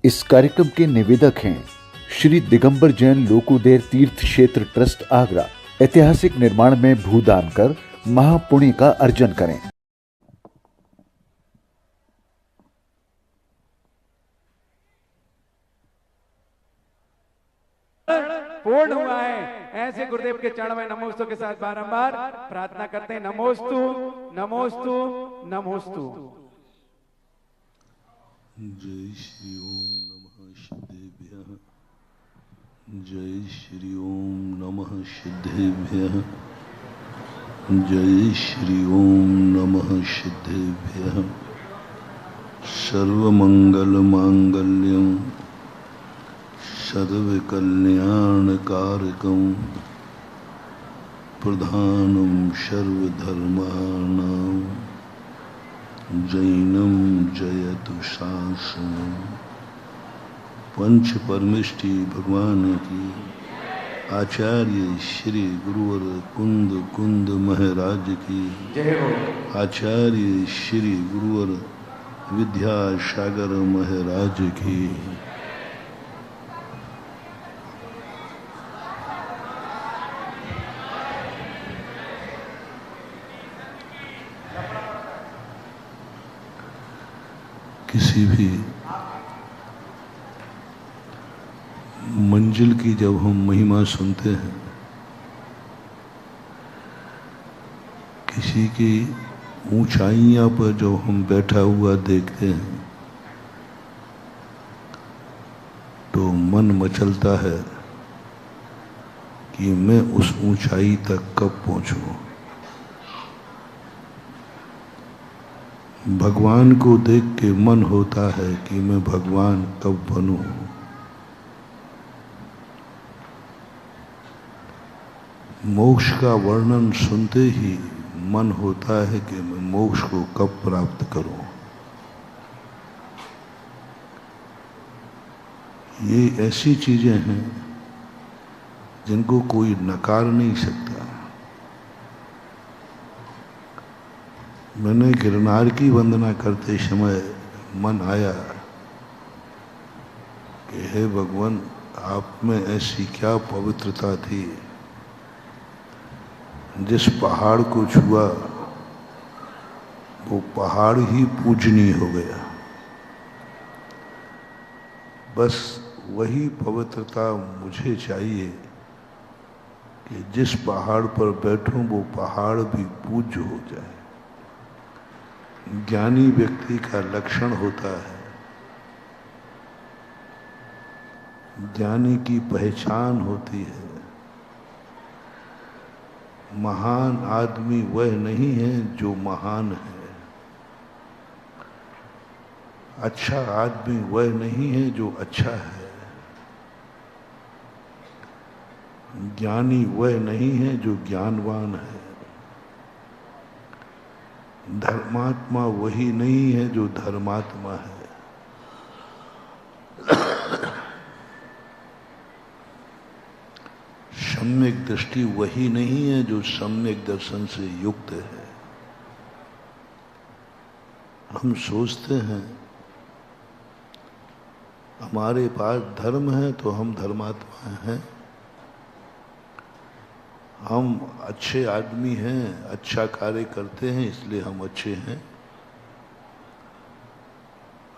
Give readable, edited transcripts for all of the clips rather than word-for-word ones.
इस कार्यक्रम के निवेदक हैं श्री दिगंबर जैन लोकोदय तीर्थ क्षेत्र ट्रस्ट आगरा। ऐतिहासिक निर्माण में भूदान कर महापुण्य का अर्जन करें। पूर्ण हुआ है, ऐसे गुरुदेव के चरण में नमोस्तु के साथ बारंबार प्रार्थना करते हैं। नमोस्तु नमोस्तु नमोस्तु। जय श्री ओम नमः सिद्धेभ्यः। जय श्री ओम नमः सिद्धेभ्यः। जय श्री ओम नमः सिद्धेभ्यः। सर्वमंगल मांगल्यं सर्वकल्याणकारकं प्रधानं सर्वधर्माणां जैनम जयतु शासनम। पंच परमेष्टि भगवान की, आचार्य श्री गुरुवर कुंद कुंद महाराज की, आचार्य श्री गुरुवर विद्यासागर महाराज की। किसी भी मंजिल की जब हम महिमा सुनते हैं, किसी की ऊंचाइयां पर जब हम बैठा हुआ देखते हैं तो मन मचलता है कि मैं उस ऊंचाई तक कब पहुंचूं। भगवान को देख के मन होता है कि मैं भगवान कब बनूं। मोक्ष का वर्णन सुनते ही मन होता है कि मैं मोक्ष को कब प्राप्त करूं। ये ऐसी चीजें हैं जिनको कोई नकार नहीं सकता। मैंने गिरनार की वंदना करते समय मन आया कि हे भगवान, आप में ऐसी क्या पवित्रता थी, जिस पहाड़ को छुआ वो पहाड़ ही पूजनीय हो गया। बस वही पवित्रता मुझे चाहिए कि जिस पहाड़ पर बैठूं वो पहाड़ भी पूज्य हो जाए। ज्ञानी व्यक्ति का लक्षण होता है, ज्ञानी की पहचान होती है। महान आदमी वह नहीं है जो महान है, अच्छा आदमी वह नहीं है जो अच्छा है, ज्ञानी वह नहीं है जो ज्ञानवान है, धर्मात्मा वही नहीं है जो धर्मात्मा है। सम्यक दृष्टि वही नहीं है जो सम्यक दर्शन से युक्त है। हम सोचते हैं हमारे पास धर्म है तो हम धर्मात्मा हैं, हम अच्छे आदमी हैं, अच्छा कार्य करते हैं इसलिए हम अच्छे हैं।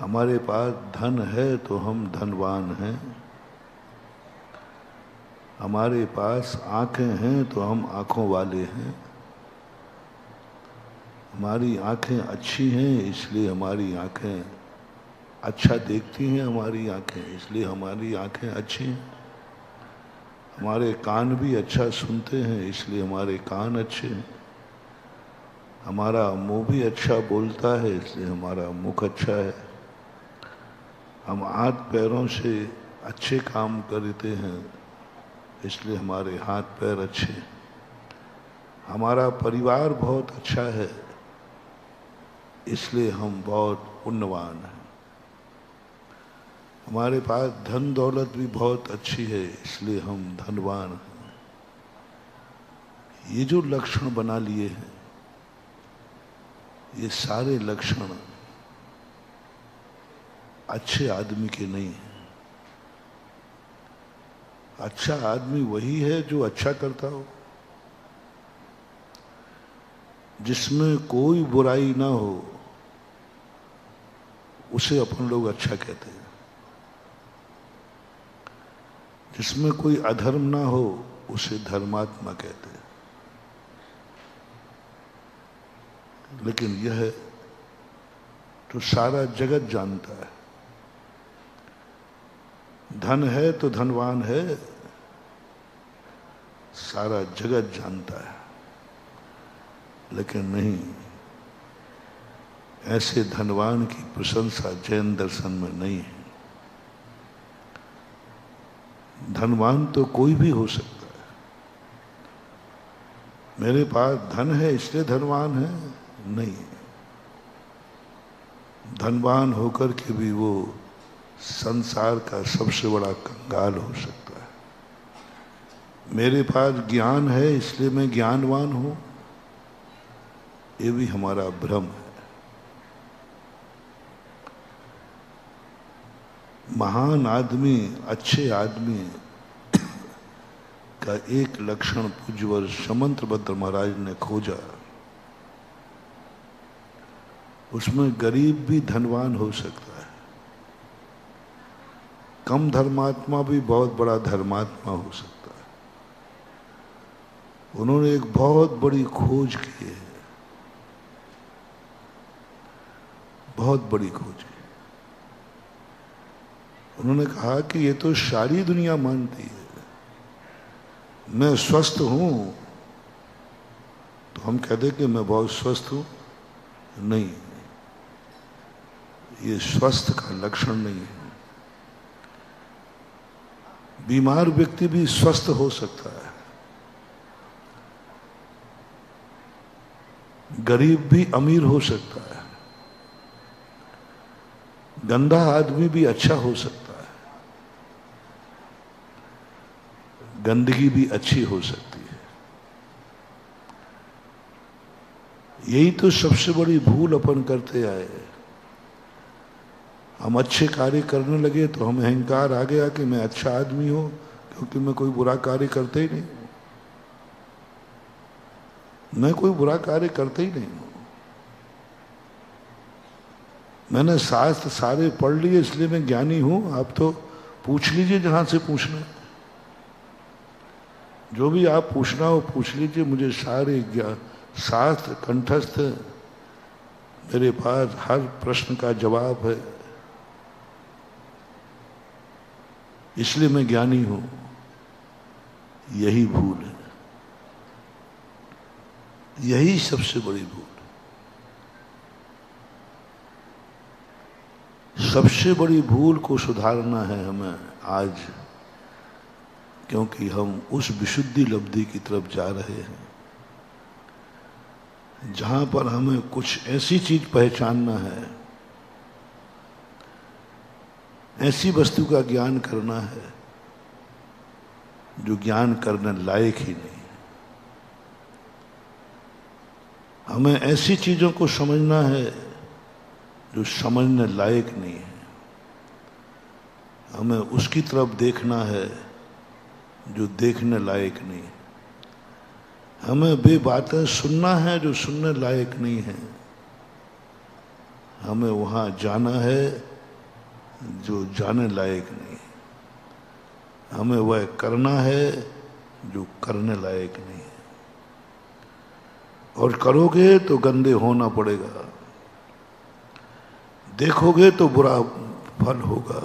हमारे पास धन है तो हम धनवान हैं, हमारे पास आंखें हैं तो हम आंखों वाले हैं, हमारी आंखें अच्छी हैं इसलिए हमारी आंखें अच्छा देखती हैं, हमारी आंखें इसलिए हमारी आंखें अच्छी हैं। हमारे कान भी अच्छा सुनते हैं इसलिए हमारे कान अच्छे हैं। हमारा मुंह भी अच्छा बोलता है इसलिए हमारा मुख अच्छा है। हम हाथ पैरों से अच्छे काम करते हैं इसलिए हमारे हाथ पैर अच्छे। हमारा परिवार बहुत अच्छा है इसलिए हम बहुत पुण्यवान हैं। हमारे पास धन दौलत भी बहुत अच्छी है इसलिए हम धनवान हैं। ये जो लक्षण बना लिए हैं, ये सारे लक्षण अच्छे आदमी के नहीं हैं। अच्छा आदमी वही है जो अच्छा करता हो, जिसमें कोई बुराई ना हो, उसे अपन लोग अच्छा कहते हैं। जिसमें कोई अधर्म ना हो, उसे धर्मात्मा कहते हैं। लेकिन यह तो सारा जगत जानता है। धन है तो धनवान है, सारा जगत जानता है। लेकिन नहीं, ऐसे धनवान की प्रशंसा जैन दर्शन में नहीं है। धनवान तो कोई भी हो सकता है। मेरे पास धन है इसलिए धनवान है, नहीं। धनवान होकर के भी वो संसार का सबसे बड़ा कंगाल हो सकता है। मेरे पास ज्ञान है इसलिए मैं ज्ञानवान हूं, ये भी हमारा भ्रम है। महान आदमी, अच्छे आदमी का एक लक्षण पूज्यवर समंतभद्र महाराज ने खोजा। उसमें गरीब भी धनवान हो सकता है, कम धर्मात्मा भी बहुत बड़ा धर्मात्मा हो सकता है। उन्होंने एक बहुत बड़ी खोज की है, बहुत बड़ी खोज की। उन्होंने कहा कि ये तो सारी दुनिया मानती है, मैं स्वस्थ हूं तो हम कहते कि मैं बहुत स्वस्थ हूं। नहीं, ये स्वस्थ का लक्षण नहीं है। बीमार व्यक्ति भी स्वस्थ हो सकता है, गरीब भी अमीर हो सकता है, गंदा आदमी भी अच्छा हो सकता है, गंदगी भी अच्छी हो सकती है। यही तो सबसे बड़ी भूल अपन करते आए। हम अच्छे कार्य करने लगे तो हम अहंकार आ गया कि मैं अच्छा आदमी हूं, क्योंकि मैं कोई बुरा कार्य करते ही नहीं। मैं कोई बुरा कार्य करते ही नहीं हूं। मैंने शास्त्र सारे पढ़ लिए इसलिए मैं ज्ञानी हूं। आप तो पूछ लीजिए जहां से पूछना है, जो भी आप पूछना हो पूछ लीजिए। मुझे सारे शास्त्र कंठस्थ, मेरे पास हर प्रश्न का जवाब है, इसलिए मैं ज्ञानी हूं। यही भूल है, यही सबसे बड़ी भूल। सबसे बड़ी भूल को सुधारना है हमें आज, क्योंकि हम उस विशुद्धि लब्धि की तरफ जा रहे हैं जहां पर हमें कुछ ऐसी चीज पहचानना है, ऐसी वस्तु का ज्ञान करना है जो ज्ञान करने लायक ही नहीं। हमें ऐसी चीजों को समझना है जो समझने लायक नहीं है। हमें उसकी तरफ देखना है जो देखने लायक नहीं। हमें वे बातें सुनना है जो सुनने लायक नहीं है। हमें वहां जाना है जो जाने लायक नहीं। हमें वह करना है जो करने लायक नहीं है। और करोगे तो गंदे होना पड़ेगा, देखोगे तो बुरा फल होगा,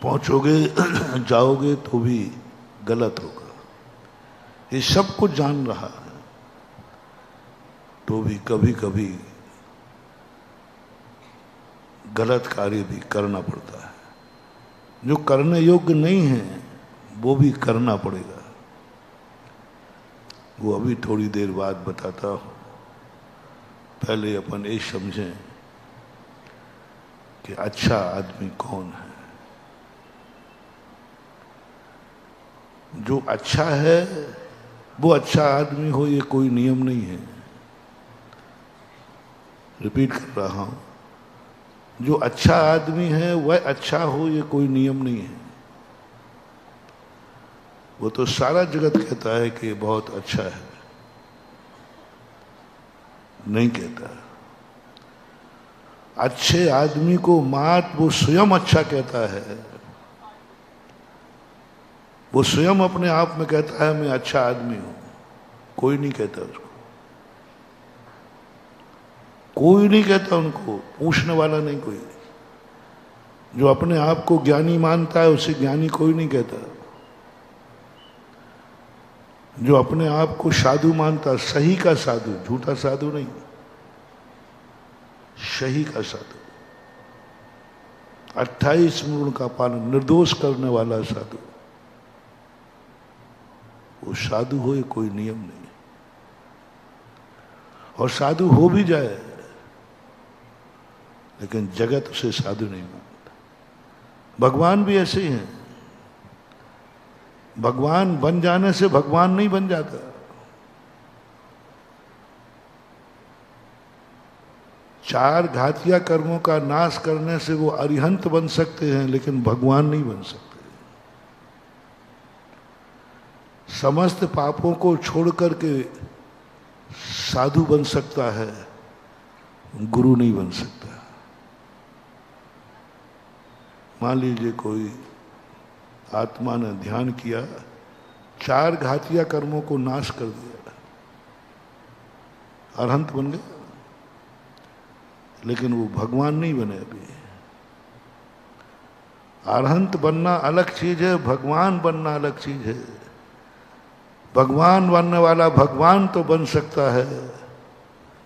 पहुंचोगे जाओगे तो भी गलत होगा। ये सब कुछ जान रहा है तो भी कभी कभी गलत कार्य भी करना पड़ता है। जो करने योग्य नहीं है वो भी करना पड़ेगा। वो अभी थोड़ी देर बाद बताता हूं। पहले अपन ये समझें कि अच्छा आदमी कौन है। जो अच्छा है वो अच्छा आदमी हो, ये कोई नियम नहीं है। रिपीट कर रहा हूं, जो अच्छा आदमी है वह अच्छा हो, ये कोई नियम नहीं है। वो तो सारा जगत कहता है कि बहुत अच्छा है, नहीं कहता। अच्छे आदमी को मात वो स्वयं अच्छा कहता है, वो स्वयं अपने आप में कहता है मैं अच्छा आदमी हूं, कोई नहीं कहता उसको, कोई नहीं कहता उनको, पूछने वाला नहीं कोई। जो अपने आप को ज्ञानी मानता है उसे ज्ञानी कोई नहीं कहता। जो अपने आप को साधु मानता, सही का साधु, झूठा साधु नहीं, सही का साधु, 28 गुण का पालन, निर्दोष करने वाला साधु, वो साधु हो, ये कोई नियम नहीं। और साधु हो भी जाए लेकिन जगत उसे साधु नहीं मानता। भगवान भी ऐसे ही हैं। भगवान बन जाने से भगवान नहीं बन जाता। चार घातिया कर्मों का नाश करने से वो अरिहंत बन सकते हैं, लेकिन भगवान नहीं बन सकते। समस्त पापों को छोड़ करके साधु बन सकता है, गुरु नहीं बन सकता। मान लीजिए कोई आत्मा ने ध्यान किया, चार घातिया कर्मों को नाश कर दिया, अरहंत बन गया, लेकिन वो भगवान नहीं बने अभी। अरहंत बनना अलग चीज है, भगवान बनना अलग चीज है। भगवान बनने वाला भगवान तो बन सकता है,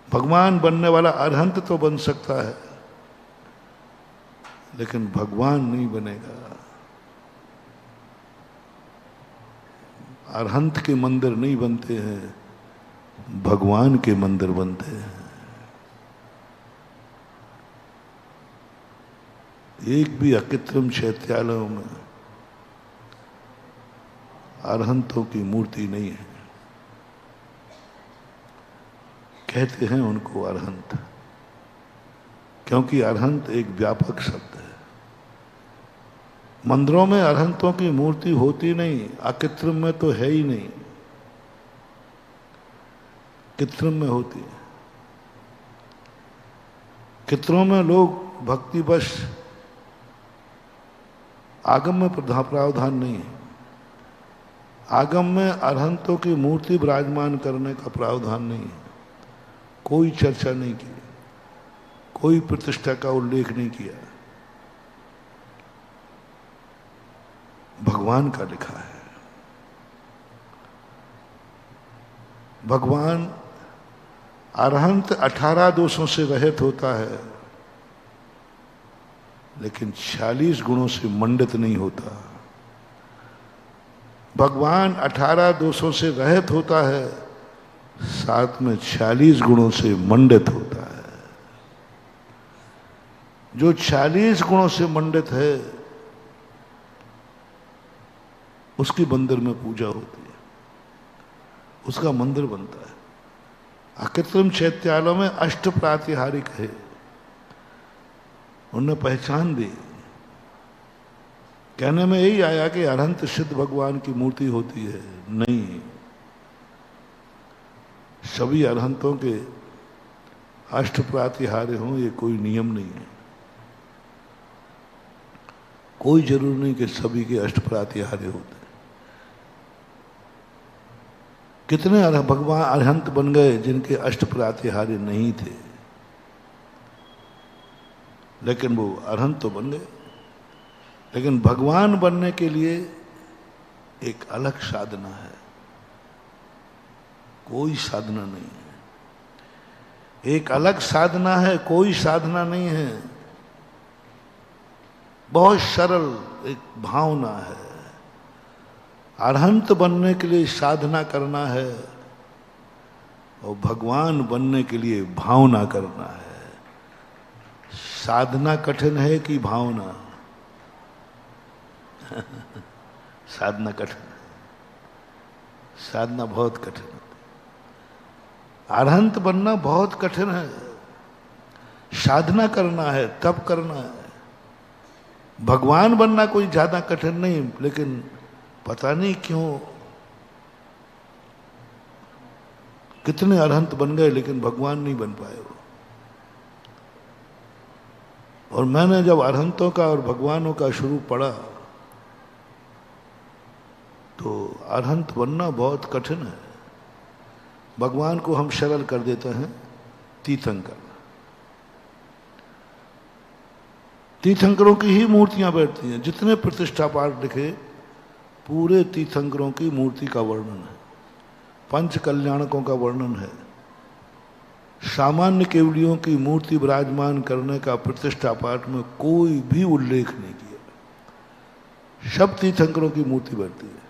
भगवान बनने वाला अरहंत तो बन सकता है, लेकिन भगवान नहीं बनेगा। अरहंत के मंदिर नहीं बनते हैं, भगवान के मंदिर बनते हैं। एक भी अकृत्रिम चैत्यालयों में अरहंतों की मूर्ति नहीं है। कहते हैं उनको अरहंत, क्योंकि अरहंत एक व्यापक शब्द है। मंदिरों में अरहंतों की मूर्ति होती नहीं, अकृत्रिम में तो है ही नहीं, कृत्रिम में होती है। कृत्रिम में लोग भक्तिवश, आगम में प्रावधान नहीं है। आगम में अरहंतों की मूर्ति विराजमान करने का प्रावधान नहीं है। कोई चर्चा नहीं की, कोई प्रतिष्ठा का उल्लेख नहीं किया। भगवान का लिखा है। भगवान अरहंत 18 दोषों से रहित होता है, लेकिन 46 गुणों से मंडित नहीं होता। भगवान 18 दोषों से रहित होता है, साथ में 46 गुणों से मंडित होता है। जो 46 गुणों से मंडित है उसकी मंदिर में पूजा होती है, उसका मंदिर बनता है। अकृत्रिम चैत्यालयों में अष्ट प्रातिहारिक है, उन्होंने पहचान दी। कहने में यही आया कि अरहंत सिद्ध भगवान की मूर्ति होती है, नहीं। सभी अरहंतों के अष्ट प्रातिहार्य हों, ये कोई नियम नहीं है। कोई जरूर नहीं कि सभी के अष्ट प्रातिहार्य होते। कितने भगवान अरहंत बन गए जिनके अष्ट प्रातिहार्य नहीं थे, लेकिन वो अरहंत तो बन गए। लेकिन भगवान बनने के लिए एक अलग साधना है, कोई साधना नहीं है। एक अलग साधना है, कोई साधना नहीं है। बहुत सरल एक भावना है। अरहंत बनने के लिए साधना करना है और भगवान बनने के लिए भावना करना है। साधना कठिन है कि भावना? साधना कठिन है, साधना बहुत कठिन है। अरहंत बनना बहुत कठिन है। साधना करना है, तप करना है। भगवान बनना कोई ज्यादा कठिन नहीं, लेकिन पता नहीं क्यों कितने अरहंत बन गए लेकिन भगवान नहीं बन पाए वो। और मैंने जब अरहंतों का और भगवानों का शुरू पढ़ा तो अरहंत बनना बहुत कठिन है। भगवान को हम सरल कर देते हैं तीर्थंकर। तीर्थंकरों की ही मूर्तियां बैठती हैं। जितने प्रतिष्ठा पाठ लिखे पूरे तीर्थंकरों की मूर्ति का वर्णन है, पंच कल्याणकों का वर्णन है। सामान्य केवलियों की मूर्ति विराजमान करने का प्रतिष्ठा पाठ में कोई भी उल्लेख नहीं किया। सब तीर्थंकरों की मूर्ति बैठती है।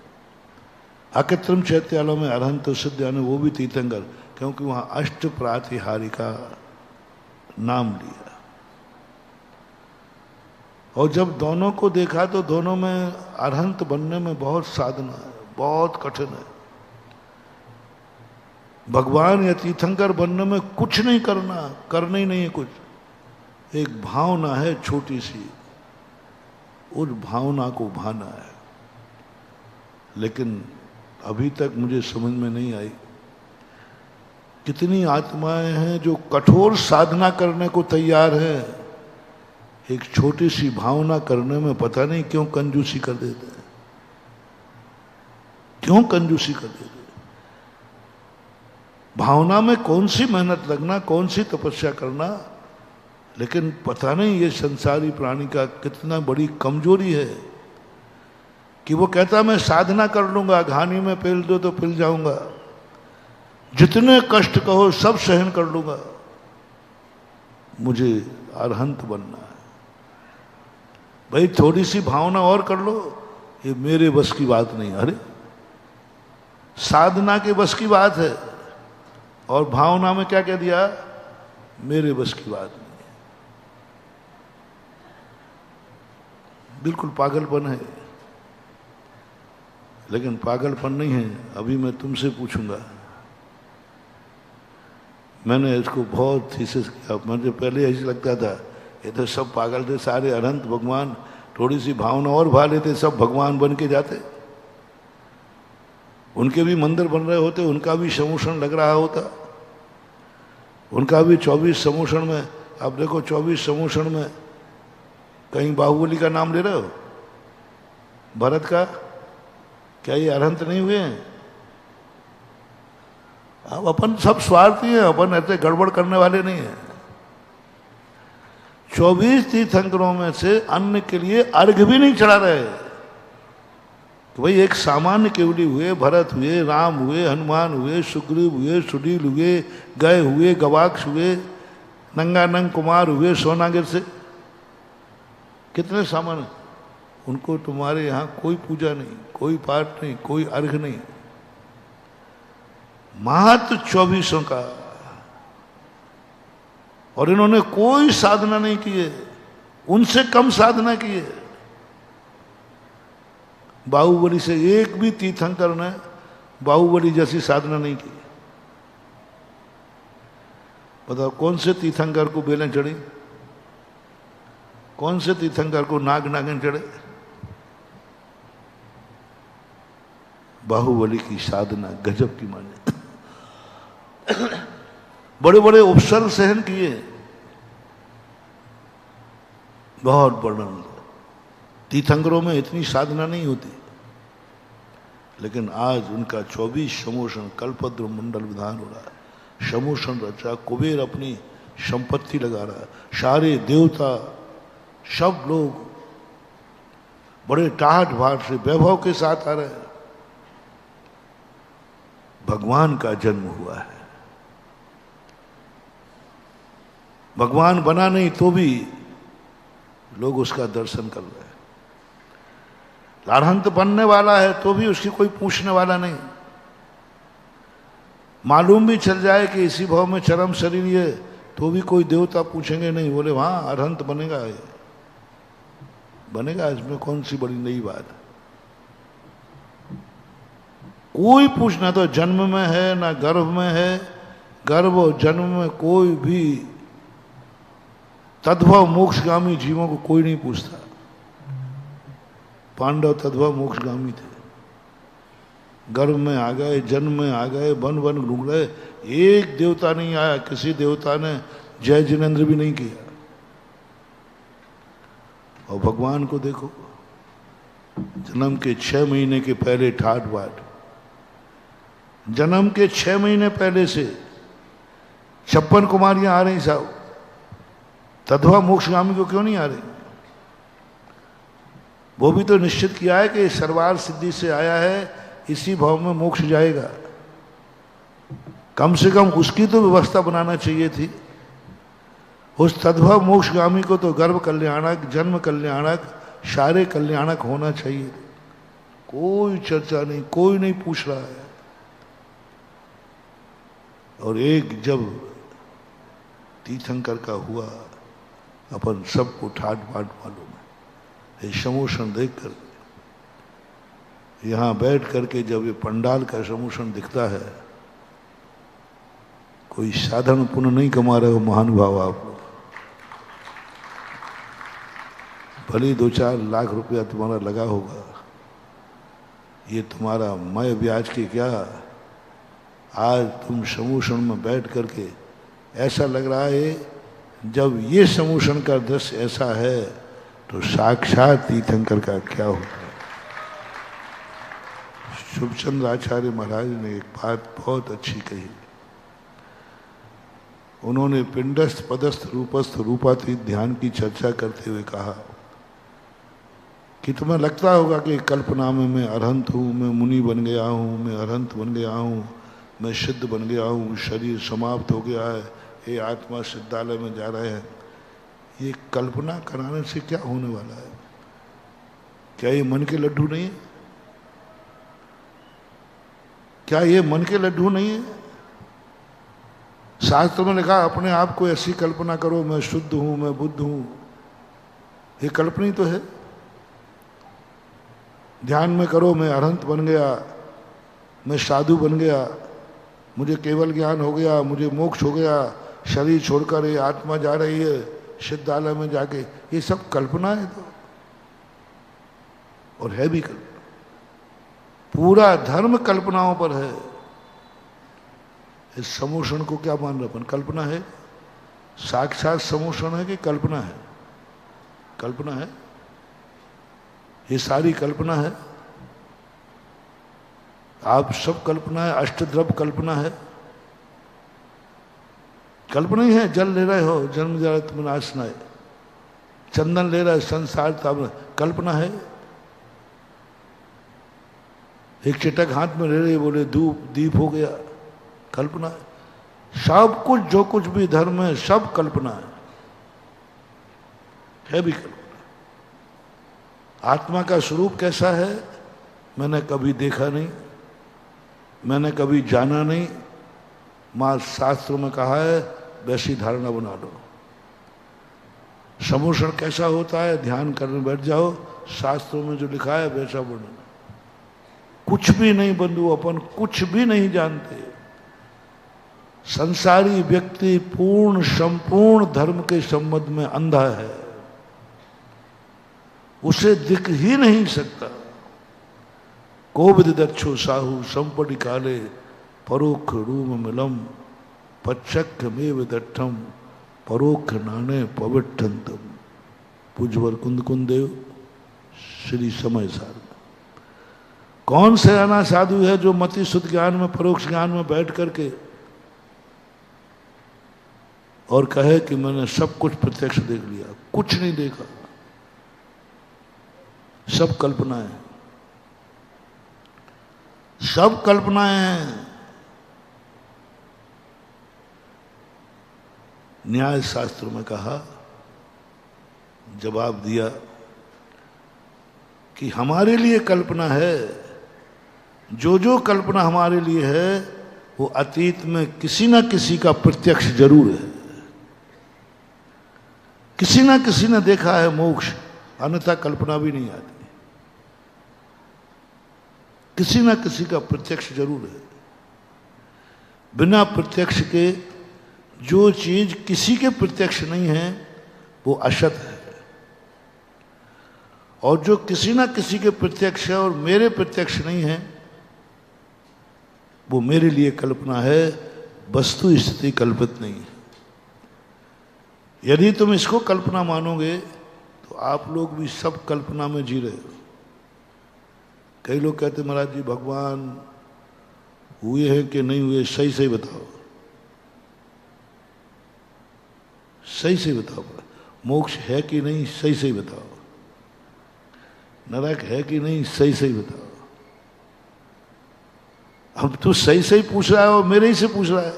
अकृत्रिम चैत्यालयों में अरहंत सिद्ध यानी वो भी तीर्थंकर, क्योंकि वहां अष्ट प्रातिहारिका नाम लिया। और जब दोनों को देखा तो दोनों में अरहंत बनने में बहुत साधना है, बहुत कठिन है। भगवान या तीर्थंकर बनने में कुछ नहीं करना ही नहीं है कुछ। एक भावना है छोटी सी, उस भावना को भाना है। लेकिन अभी तक मुझे समझ में नहीं आई कितनी आत्माएं हैं जो कठोर साधना करने को तैयार है, एक छोटी सी भावना करने में पता नहीं क्यों कंजूसी कर देते हैं। क्यों कंजूसी कर देते हैं? भावना में कौन सी मेहनत लगना, कौन सी तपस्या करना, लेकिन पता नहीं ये संसारी प्राणी का कितना बड़ी कमजोरी है कि वो कहता मैं साधना कर लूंगा, घानी में पेल दो तो पिल जाऊंगा, जितने कष्ट कहो सब सहन कर लूंगा, मुझे अरहंत बनना है। भाई थोड़ी सी भावना और कर लो, ये मेरे बस की बात नहीं। अरे साधना के बस की बात है और भावना में क्या कह दिया, मेरे बस की बात नहीं। बिल्कुल पागलपन है। लेकिन पागलपन नहीं है। अभी मैं तुमसे पूछूंगा, मैंने इसको बहुत थीसिस किया। मुझे पहले ऐसे लगता था ये तो सब पागल थे, सारे अनंत भगवान, थोड़ी सी भावना और भा लेते सब भगवान बन के जाते। उनके भी मंदिर बन रहे होते, उनका भी समूषण लग रहा होता, उनका भी 24 समूषण में। अब देखो 24 समूषण में कहीं बाहुबली का नाम ले रहे हो, भरत का, क्या ये अरहंत नहीं हुए हैं? अब अपन सब स्वार्थी हैं, अपन ऐसे गड़बड़ करने वाले नहीं हैं। 24 तीर्थंकरों में से अन्न के लिए अर्घ भी नहीं चढ़ा रहे। तो भाई एक सामान्य केवली हुए, भरत हुए, राम हुए, हनुमान हुए, सुग्रीव हुए, सुनील हुए, गए हुए, गवाक्ष हुए, नंगानंग कुमार हुए सोनागिर से, कितने सामान्य। उनको तुम्हारे यहाँ कोई पूजा नहीं, कोई पाठ नहीं, कोई अर्घ नहीं। महत्व 24 का, और इन्होंने कोई साधना नहीं की है, उनसे कम साधना की है। बाहुबली से एक भी तीर्थंकर ने बाहुबली जैसी साधना नहीं की। बताओ कौन से तीर्थंकर को बेलें चढ़ी, कौन से तीर्थंकर को नाग नागिन चढ़े? बाहुबली की साधना गजब की माने। बड़े बड़े उपसर्ग सहन किए, बहुत वर्णन। तीर्थंकरों में इतनी साधना नहीं होती, लेकिन आज उनका 24 समूषण कल्पद्र मंडल विधान हो रहा है। समूषण रचा, कुबेर अपनी संपत्ति लगा रहा है, सारे देवता सब लोग बड़े टाट भाट से वैभव के साथ आ रहे हैं। भगवान का जन्म हुआ है। भगवान बना नहीं तो भी लोग उसका दर्शन कर रहे हैं। अरहंत बनने वाला है तो भी उसकी कोई पूछने वाला नहीं। मालूम भी चल जाए कि इसी भाव में चरम शरीर है तो भी कोई देवता पूछेंगे नहीं, बोले वहां अरहंत बनेगा, ये बनेगा, इसमें कौन सी बड़ी नई बात है। कोई पूछना तो जन्म में है ना गर्भ में है, गर्भ और जन्म में कोई भी तद्भव मोक्षगामी जीवों को कोई नहीं पूछता। पांडव तद्भव मोक्षगामी थे, गर्भ में आ गए, जन्म में आ गए, वन वन घूम गए, एक देवता नहीं आया, किसी देवता ने जय जिनेन्द्र भी नहीं किया। और भगवान को देखो, जन्म के 6 महीने के पहले ठाट बाट, जन्म के 6 महीने पहले से 56 कुमारियां आ रही साहब, तद्भव मोक्षगामी को क्यों नहीं आ रही? वो भी तो निश्चित किया है कि सर्वार सिद्धि से आया है, इसी भाव में मोक्ष जाएगा। कम से कम उसकी तो व्यवस्था बनाना चाहिए थी। उस तद्भव मोक्षगामी को तो गर्भ कल्याणक, जन्म कल्याणक, सारे कल्याणक होना चाहिए। कोई चर्चा नहीं, कोई नहीं पूछ रहा है। और एक जब तीर्थंकर का हुआ, अपन सबको ठाट बाट मालूम है। ये समोषण देखकर, यहां बैठ करके जब ये पंडाल का समोषण दिखता है, कोई साधन पुण्य नहीं कमा रहे हो महानुभाव आप लोग। भले 2-4 लाख रुपया तुम्हारा लगा होगा, ये तुम्हारा मय ब्याज के क्या, आज तुम समोषण में बैठ करके ऐसा लग रहा है, जब ये समोषण का दृश्य ऐसा है तो साक्षात तीर्थंकर का क्या होगा। शुभचंद्र आचार्य महाराज ने एक बात बहुत अच्छी कही। उन्होंने पिंडस्थ पदस्थ रूपस्थ रूपातीत ध्यान की चर्चा करते हुए कहा कि तुम्हें लगता होगा कि कल्पना में मैं अरहंत हूँ, मैं मुनि बन गया हूँ, मैं अरहंत बन गया हूँ, मैं सिद्ध बन गया हूँ, शरीर समाप्त हो गया है, ये आत्मा सिद्धालय में जा रहे हैं। ये कल्पना कराने से क्या होने वाला है? क्या ये मन के लड्डू नहीं है? क्या ये मन के लड्डू नहीं है? शास्त्र में लिखा अपने आप को ऐसी कल्पना करो, मैं शुद्ध हूं, मैं बुद्ध हूं। ये कल्पना ही तो है। ध्यान में करो, मैं अरहंत बन गया, मैं साधु बन गया, मुझे केवल ज्ञान हो गया, मुझे मोक्ष हो गया, शरीर छोड़कर ये आत्मा जा रही है सिद्धालय में जाके। ये सब कल्पना है तो, और है भी कल्पना। पूरा धर्म कल्पनाओं पर है। इस समोषण को क्या मान रहे अपन? कल्पना है? साक्षात समोषण है कि कल्पना है? कल्पना है। ये सारी कल्पना है। आप सब कल्पना है। अष्टद्रव्य कल्पना है। कल्पना ही है। जल ले रहे हो, जन्म जरत विनाशनाय। चंदन ले रहे हो, संसार ताप, कल्पना है। एक चटक हाथ में ले रहे, बोले धूप दीप हो गया, कल्पना है। सब कुछ जो कुछ भी धर्म है सब कल्पना है भी कल्पना। आत्मा का स्वरूप कैसा है मैंने कभी देखा नहीं, मैंने कभी जाना नहीं। मां शास्त्रों में कहा है वैसी धारणा बना लो। समोषण कैसा होता है ध्यान करने बैठ जाओ, शास्त्रों में जो लिखा है वैसा बनो। कुछ भी नहीं बंधु, अपन कुछ भी नहीं जानते। संसारी व्यक्ति पूर्ण संपूर्ण धर्म के संबंध में अंधा है, उसे दिख ही नहीं सकता। कोविद दक्षो साहू संपटि काले परोक्ष रूम मिलम पच्चक्ष मेव दट्ठम परोक्ष नाने पविट्ठंतम। पूज्यवर कुंद कुंदेव श्री समय सार। कौन सयाना साधु है जो मति शुद्ध ज्ञान में परोक्ष ज्ञान में बैठ करके और कहे कि मैंने सब कुछ प्रत्यक्ष देख लिया? कुछ नहीं देखा, सब कल्पनाएं हैं, सब कल्पनाएं हैं। न्याय शास्त्रों में कहा, जवाब दिया कि हमारे लिए कल्पना है। जो जो कल्पना हमारे लिए है वो अतीत में किसी ना किसी का प्रत्यक्ष जरूर है। किसी ना किसी ने देखा है मोक्ष, अन्यथा कल्पना भी नहीं आती। किसी ना किसी का प्रत्यक्ष जरूर है। बिना प्रत्यक्ष के जो चीज किसी के प्रत्यक्ष नहीं है वो असत है। और जो किसी ना किसी के प्रत्यक्ष है और मेरे प्रत्यक्ष नहीं है, वो मेरे लिए कल्पना है, वस्तु स्थिति कल्पित नहीं है। यदि तुम इसको कल्पना मानोगे तो आप लोग भी सब कल्पना में जी रहे हो। कई लोग कहते महाराज जी भगवान हुए हैं कि नहीं हुए, सही सही बताओ, सही सही बताओ। मोक्ष है कि नहीं, सही सही बताओ। नरक है कि नहीं, सही सही बताओ। अब तू सही सही पूछ रहा है और मेरे ही से पूछ रहा है।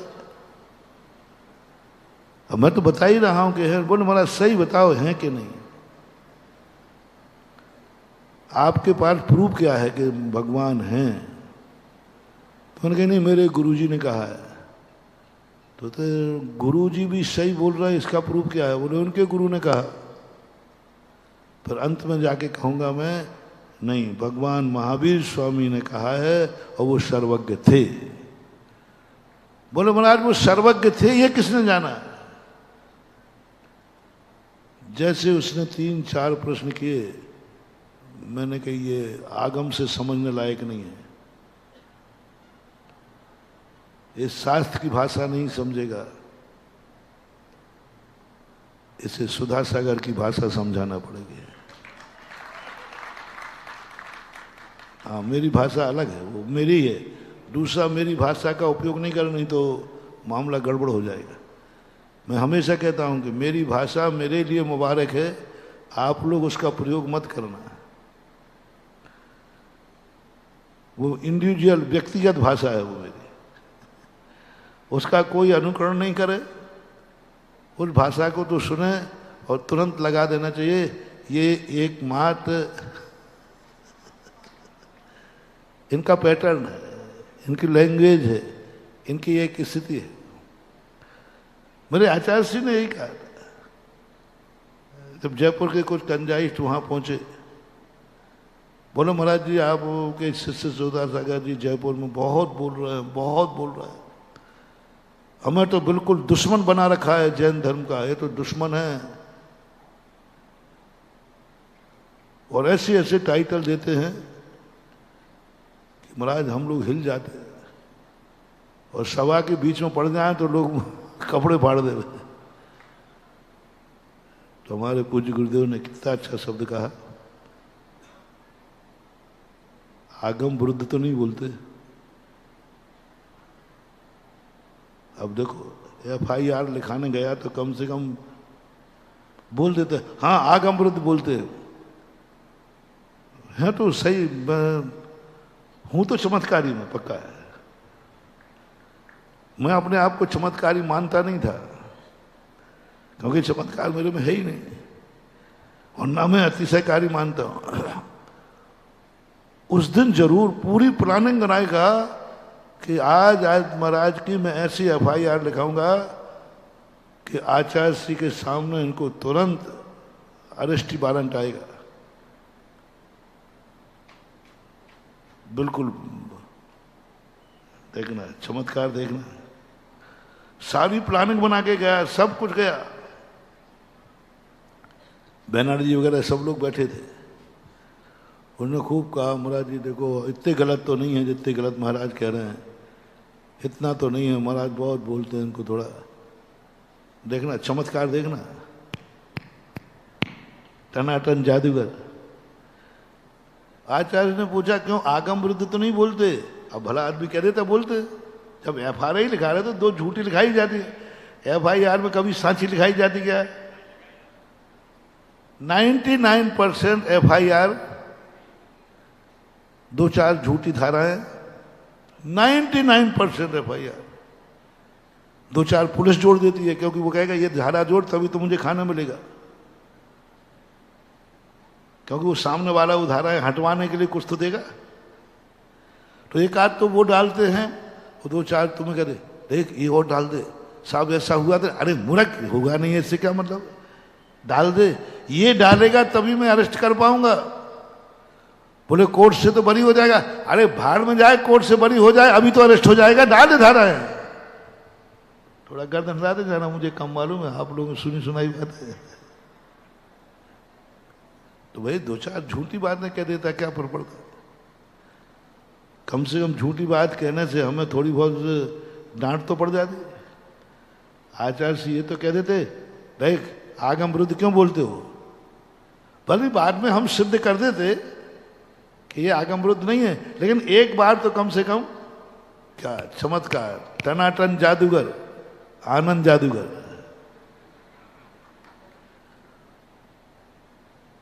अब मैं तो बता ही रहा हूं कि है। बोले महाराज सही बताओ है कि नहीं। आपके पास प्रूफ क्या है कि भगवान हैं? तो उन्होंने कहा नहीं मेरे गुरुजी ने कहा है। तो गुरुजी भी सही बोल रहा है, इसका प्रूफ क्या है? बोले उनके गुरु ने कहा। फिर अंत में जाके कहूंगा मैं, नहीं भगवान महावीर स्वामी ने कहा है और वो सर्वज्ञ थे। बोले महाराज वो सर्वज्ञ थे ये किसने जाना? जैसे उसने 3-4 प्रश्न किए, मैंने कहा ये आगम से समझने लायक नहीं है, ये शास्त्र की भाषा नहीं समझेगा, इसे सुधा सागर की भाषा समझाना पड़ेगी। हाँ मेरी भाषा अलग है, वो मेरी है। दूसरा मेरी भाषा का उपयोग नहीं कर, नहीं तो मामला गड़बड़ हो जाएगा। मैं हमेशा कहता हूं कि मेरी भाषा मेरे लिए मुबारक है, आप लोग उसका प्रयोग मत करना। वो इंडिविजुअल व्यक्तिगत भाषा है वो मेरी, उसका कोई अनुकरण नहीं करे। उस भाषा को तो सुने और तुरंत लगा देना चाहिए ये एकमात्र इनका पैटर्न है, इनकी लैंग्वेज है, इनकी एक स्थिति है। मेरे आचार्य श्री ने यही कहा था। जब जयपुर के कुछ कंजाइस्ट वहां पहुंचे, बोलो महाराज जी आपके शिष्य सुधा सागर जी जयपुर में बहुत बोल रहे हैं, बहुत बोल रहे हैं, हमें तो बिल्कुल दुश्मन बना रखा है जैन धर्म का, ये तो दुश्मन है। और ऐसे ऐसे टाइटल देते हैं कि महाराज हम लोग हिल जाते हैं, और सभा के बीच में पड़ जाए तो लोग कपड़े फाड़ दे। तो हमारे पूज्य गुरुदेव ने कितना अच्छा शब्द कहा, आगम विरुद्ध तो नहीं बोलते। अब देखो FIR लिखाने गया तो कम से कम बोल देते, हाँ आगम विरुद्ध बोलते हैं तो सही। हूं तो चमत्कारी में पक्का है, मैं अपने आप को चमत्कारी मानता नहीं था, क्योंकि चमत्कार मेरे में है ही नहीं, और ना मैं अतिशयकारी मानता हूं। उस दिन जरूर पूरी प्लानिंग बनाएगा कि आज महाराज की मैं ऐसी FIR लिखाऊंगा कि आचार्य श्री के सामने इनको तुरंत अरेस्ट वारंट आएगा। बिल्कुल देखना, चमत्कार देखना। सारी प्लानिंग बना के गया, सब कुछ गया। बैनर्जी जी वगैरह सब लोग बैठे थे, उन्होंने खूब कहा महाराज जी देखो इतने गलत तो नहीं है जितने गलत महाराज कह रहे हैं, इतना तो नहीं है, महाराज बहुत बोलते हैं, इनको थोड़ा देखना, चमत्कार देखना। टनाटन जादूगर। आचार्य ने पूछा क्यों आगम विरुद्ध तो नहीं बोलते? अब भला आदमी कह देता बोलते, जब FIR ही लिखा रहे तो 2 झूठी लिखाई जाती है। FIR में कभी सांची लिखाई जाती क्या? 99% FIR 2-4 झूठी धाराएं, 99% FIR 2-4 पुलिस जोड़ देती है, क्योंकि वो कहेगा ये धारा जोड़ तभी तो मुझे खाना मिलेगा, क्योंकि वो सामने वाला वो धाराएं हटवाने के लिए कुछ तो देगा। तो एक आध तो वो डालते हैं, वो 2-4 तुम्हें कह दे देख ये और डाल दे, साहब ऐसा हुआ तो अरे मूर्ख होगा नहीं, इससे क्या मतलब, डाल दे, ये डालेगा तभी मैं अरेस्ट कर पाऊंगा। बोले कोर्ट से तो बरी हो जाएगा, अरे भाड़ में जाए, कोर्ट से बरी हो जाए अभी तो अरेस्ट हो जाएगा, डाल दे धारा है। थोड़ा गर्दन हिलाते जाना, मुझे कम मालूम है, आप लोगों ने सुनी सुनाई बात है। तो भाई दो चार झूठी बातें कह देता, क्या फर्क पड़ता। कम से कम झूठी बात कहने से हमें थोड़ी बहुत डांट तो पड़ जाती। आचार्य सिंह ये तो कह देते, देख आगम विरुद्ध क्यों बोलते हो। भले बाद में हम सिद्ध कर देते कि ये आगम विरुद्ध नहीं है, लेकिन एक बार तो कम से कम क्या चमत्कार, टनाटन जादूगर, आनंद जादूगर।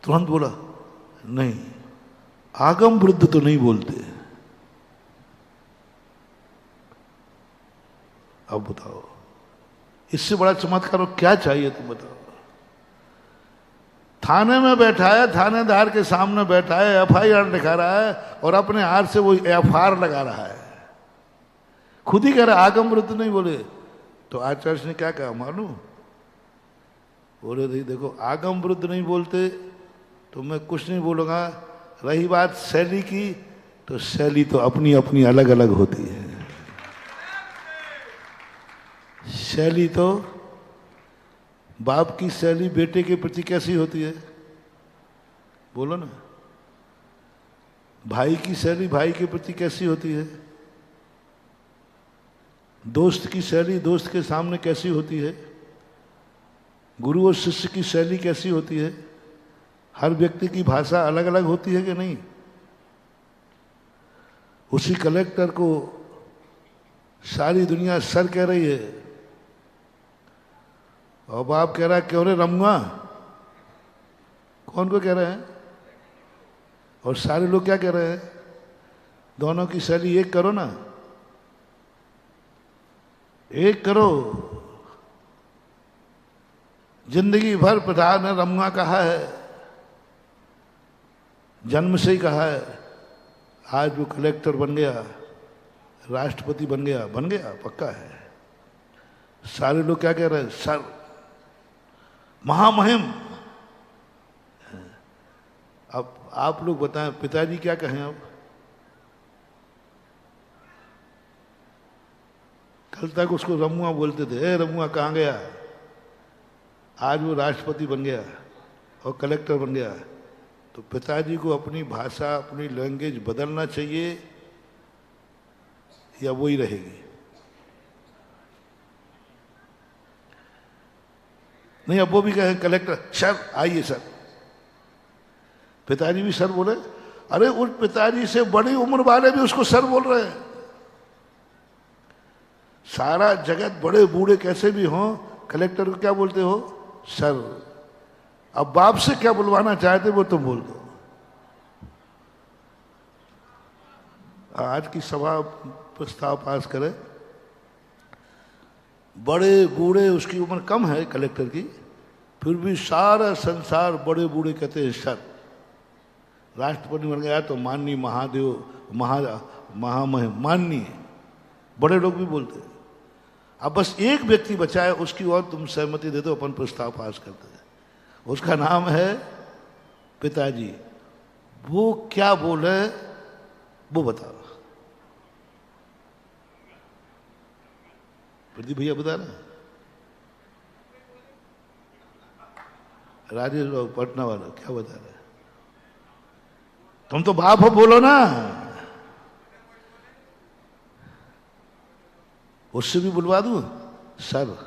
तुरंत बोला नहीं, आगम विरुद्ध तो नहीं बोलते। अब बताओ इससे बड़ा चमत्कार और क्या चाहिए, तुम बताओ। थाने में बैठा है, थानेदार के सामने बैठा है, FIR लिखा रहा है और अपने हाथ से वो FR लगा रहा है, खुद ही कह रहा है आगम विरुद्ध नहीं बोले। तो आचार्य ने क्या कहा मालूम, बोले नहीं देखो आगम विरुद्ध नहीं बोलते तो मैं कुछ नहीं बोलूंगा। रही बात शैली की, तो शैली तो अपनी अपनी अलग अलग होती है। शैली तो बाप की शैली बेटे के प्रति कैसी होती है, बोलो ना। भाई की शैली भाई के प्रति कैसी होती है, दोस्त की शैली दोस्त के सामने कैसी होती है, गुरु और शिष्य की शैली कैसी होती है। हर व्यक्ति की भाषा अलग अलग होती है कि नहीं। उसी कलेक्टर को सारी दुनिया सर कह रही है और बाप कह रहा है क्यों रे रमुआ। कौन को कह रहे हैं, और सारे लोग क्या कह रहे हैं, दोनों की शैली एक करो ना, एक करो। जिंदगी भर प्रधान ने रमुआ कहा है, जन्म से ही कहा है। आज वो कलेक्टर बन गया, राष्ट्रपति बन गया पक्का है। सारे लोग क्या कह रहे हैं, सर महामहिम। अब आप लोग बताएं पिताजी क्या कहें। अब कल तक उसको रमुआ बोलते थे, ए रमुआ कहाँ गया। आज वो राष्ट्रपति बन गया और कलेक्टर बन गया। तो पिताजी को अपनी भाषा अपनी लैंग्वेज बदलना चाहिए या वही रहेगी। नहीं, अब वो भी कहे कलेक्टर सर आइए सर। पिताजी भी सर बोले। अरे उस पिताजी से बड़ी उम्र वाले भी उसको सर बोल रहे हैं। सारा जगत बड़े बूढ़े कैसे भी हों, कलेक्टर को क्या बोलते हो, सर। अब बाप से क्या बुलवाना चाहते वो तुम बोल दो। आज की सभा प्रस्ताव पास करे, बड़े बूढ़े, उसकी उम्र कम है कलेक्टर की, फिर भी सारा संसार बड़े बूढ़े कहते हैं सर। राष्ट्रपति बन गया तो माननीय महादेव महामहिम माननीय, बड़े लोग भी बोलते हैं। अब बस एक व्यक्ति बचा है, उसकी और तुम सहमति दे दो, अपन प्रस्ताव पास करते हैं। उसका नाम है पिताजी। वो क्या बोले वो बताओ। प्रदीप भैया बता रहे, राजेश बाबू पटना वाला क्या बता रहे। तुम तो बाप हो, बोलो ना। उससे भी बुलवा दूं सर।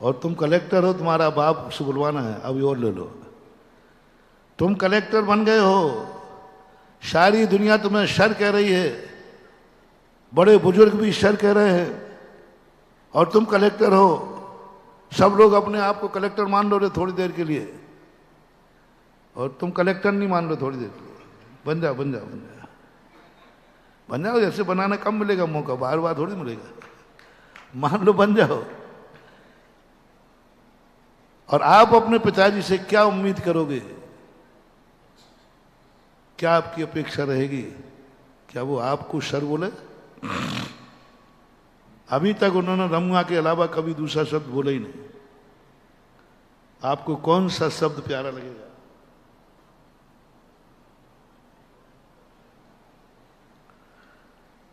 और तुम कलेक्टर हो, तुम्हारा बाप से बुलवाना है, अभी और ले लो। तुम कलेक्टर बन गए हो, सारी दुनिया तुम्हें सर कह रही है, बड़े बुजुर्ग भी सर कह रहे हैं, और तुम कलेक्टर हो। सब लोग अपने आप को कलेक्टर मान लो रे थोड़ी देर के लिए, और तुम कलेक्टर नहीं मान लो थोड़ी देर के लिए। बन जाओ बन जाओ बन जाओ बन जाओ। जैसे बनाने कम मिलेगा मौका, बार बार थोड़ी मिलेगा। मान लो बन जाओ। और आप अपने पिताजी से क्या उम्मीद करोगे, क्या आपकी अपेक्षा रहेगी। क्या वो आपको सर बोले। अभी तक उन्होंने रमुआ के अलावा कभी दूसरा शब्द बोला ही नहीं। आपको कौन सा शब्द प्यारा लगेगा।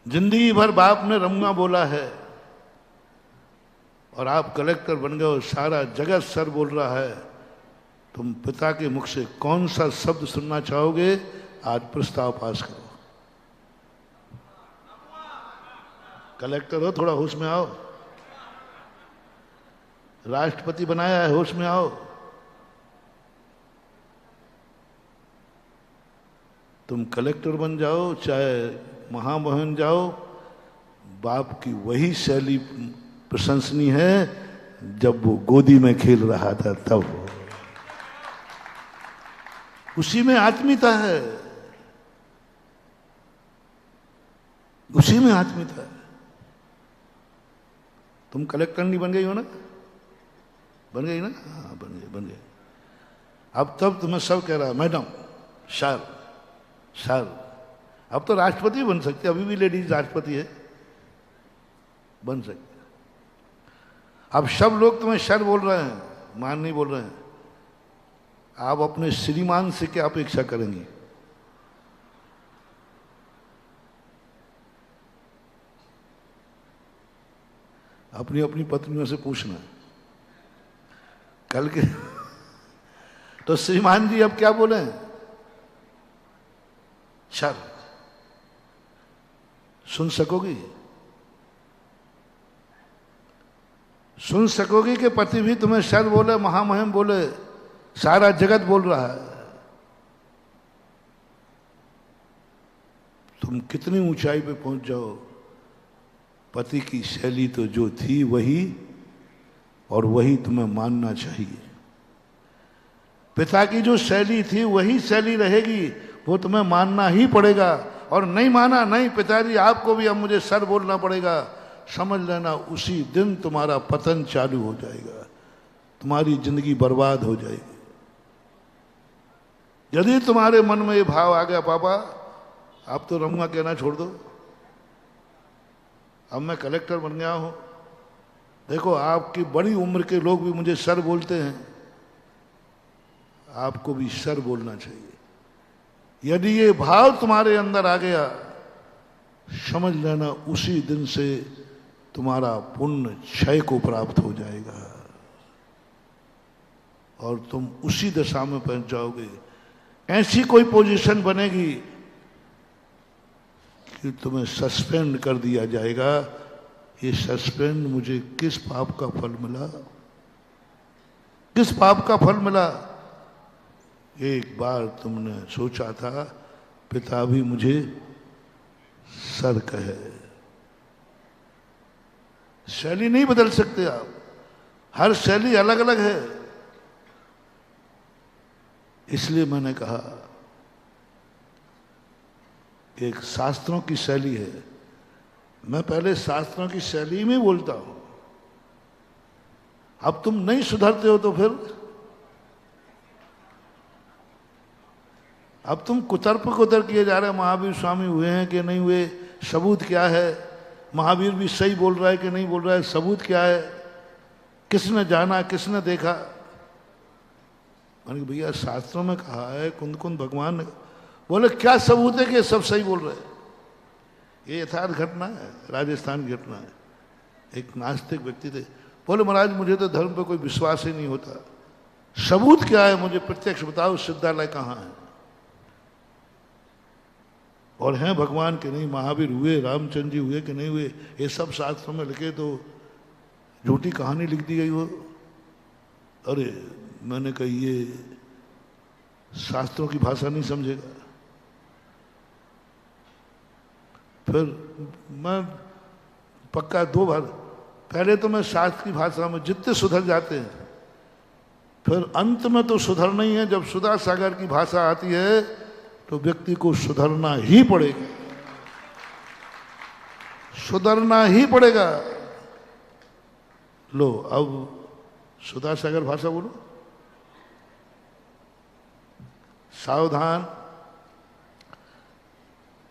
जिंदगी भर बाप ने रमुआ बोला है और आप कलेक्टर बन गए और सारा जगत सर बोल रहा है। तुम पिता के मुख से कौन सा शब्द सुनना चाहोगे? आज प्रस्ताव पास करो। कलेक्टर हो, थोड़ा होश में आओ। राष्ट्रपति बनाया है, होश में आओ। तुम कलेक्टर बन जाओ चाहे महामहिम जाओ, बाप की वही शैली प्रशंसनीय है जब वो गोदी में खेल रहा था तब। उसी में आत्मीयता है, उसी में आत्मीयता है। तुम कलेक्टर नहीं बन गई हो ना? बन गई ना? हाँ बन गई, बन गई। अब तब तुम्हें सब कह रहा है मैडम, सर, सर। अब तो राष्ट्रपति बन सकते, अभी भी लेडीज राष्ट्रपति है, बन सकते। अब सब लोग तुम्हें सर बोल रहे हैं, मान नहीं बोल रहे हैं। आप अपने श्रीमान से क्या अपेक्षा करेंगी? अपनी अपनी पत्नियों से पूछना कल के। तो श्रीमान जी अब क्या बोले? सर। सुन सकोगी? सुन सकोगी कि पति भी तुम्हें सर बोले, महामहिम बोले, सारा जगत बोल रहा है। तुम कितनी ऊंचाई पे पहुंच जाओ, पति की शैली तो जो थी वही, और वही तुम्हें मानना चाहिए। पिता की जो शैली थी वही शैली रहेगी, वो तुम्हें मानना ही पड़ेगा। और नहीं माना, नहीं पिताजी आपको भी अब मुझे सर बोलना पड़ेगा, समझ लेना उसी दिन तुम्हारा पतन चालू हो जाएगा, तुम्हारी जिंदगी बर्बाद हो जाएगी। यदि तुम्हारे मन में ये भाव आ गया पापा आप तो रमुआ कहना छोड़ दो, अब मैं कलेक्टर बन गया हूं, देखो आपकी बड़ी उम्र के लोग भी मुझे सर बोलते हैं, आपको भी सर बोलना चाहिए। यदि ये भाव तुम्हारे अंदर आ गया, समझ लेना उसी दिन से तुम्हारा पुण्य क्षय को प्राप्त हो जाएगा और तुम उसी दशा में पहुंच जाओगे। ऐसी कोई पोजीशन बनेगी कि तुम्हें सस्पेंड कर दिया जाएगा। ये सस्पेंड मुझे किस पाप का फल मिला? किस पाप का फल मिला? एक बार तुमने सोचा था पिता भी मुझे सर कहे। शैली नहीं बदल सकते आप, हर शैली अलग अलग है। इसलिए मैंने कहा एक शास्त्रों की शैली है, मैं पहले शास्त्रों की शैली में बोलता हूं। अब तुम नहीं सुधरते हो तो फिर अब तुम कुतर्क कुतर किए जा रहे हैं, महावीर स्वामी हुए हैं कि नहीं हुए, सबूत क्या है, महावीर भी सही बोल रहा है कि नहीं बोल रहा है, सबूत क्या है, किसने जाना किसने देखा। मैंने भैया शास्त्रों में कहा है, कुंद कुंद भगवान ने, बोले क्या सबूत है कि सब सही बोल रहे हैं। ये यथार्थ घटना है, राजस्थान की घटना है। एक नास्तिक व्यक्ति थे, बोले महाराज मुझे तो धर्म पे कोई विश्वास ही नहीं होता, सबूत क्या है, मुझे प्रत्यक्ष बताओ, सिद्धालय कहाँ है। और हैं भगवान के नहीं, महावीर हुए, रामचंद्र जी हुए कि नहीं हुए, ये सब शास्त्रों में लिखे, तो झूठी कहानी लिख दी गई वो। अरे मैंने कहा ये शास्त्रों की भाषा नहीं समझेगा। फिर मैं पक्का 2 बार, पहले तो मैं शास्त्र की भाषा में जितने सुधर जाते हैं, फिर अंत में तो सुधरना ही है। जब सुधा सागर की भाषा आती है तो व्यक्ति को सुधरना ही पड़ेगा, सुधरना ही पड़ेगा। लो अब सुधा सागर भाषा बोलो। सावधान,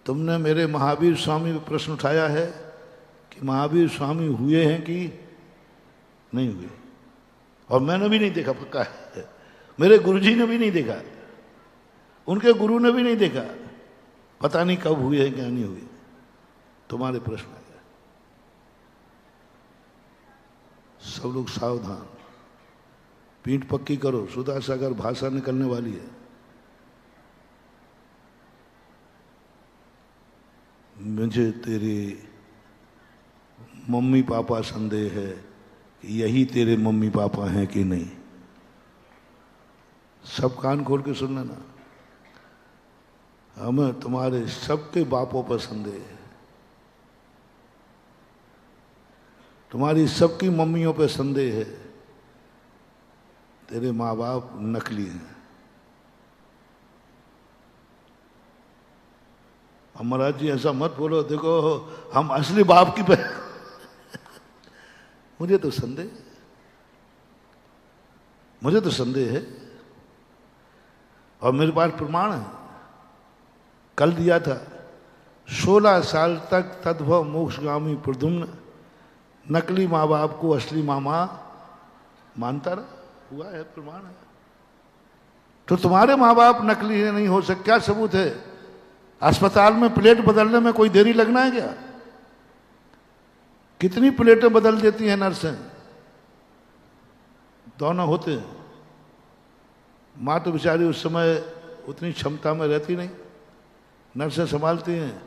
तुमने मेरे महावीर स्वामी पे प्रश्न उठाया है कि महावीर स्वामी हुए हैं कि नहीं हुए, और मैंने भी नहीं देखा, पक्का है, मेरे गुरुजी ने भी नहीं देखा, उनके गुरु ने भी नहीं देखा, पता नहीं कब हुए हैं क्या नहीं हुए। तुम्हारे प्रश्न आ गया। सब लोग सावधान, पीठ पक्की करो, सुधा सागर भाषा निकलने वाली है। मुझे तेरे मम्मी पापा संदेह है कि यही तेरे मम्मी पापा हैं कि नहीं। सब कान खोल के सुन लेना, हमें तुम्हारे सबके बापों पर संदेह है, तुम्हारी सबकी मम्मियों पर संदेह है, तेरे माँ बाप नकली हैं। महाराज जी ऐसा मत बोलो, देखो हम असली बाप की मुझे तो संदेह है और मेरे पास प्रमाण है। कल दिया था, 16 साल तक तद्भव मोक्षगामी प्रद्युम्न नकली माँ बाप को असली मामा मानता रहा, हुआ है, प्रमाण है। तो तुम्हारे माँ बाप नकली है नहीं हो सकते, क्या सबूत है? अस्पताल में प्लेट बदलने में कोई देरी लगना है क्या? कितनी प्लेटें बदल देती हैं नर्सें, दोनों होते हैं। माँ तो बेचारी उस समय उतनी क्षमता में रहती नहीं, नर्सें संभालती हैं,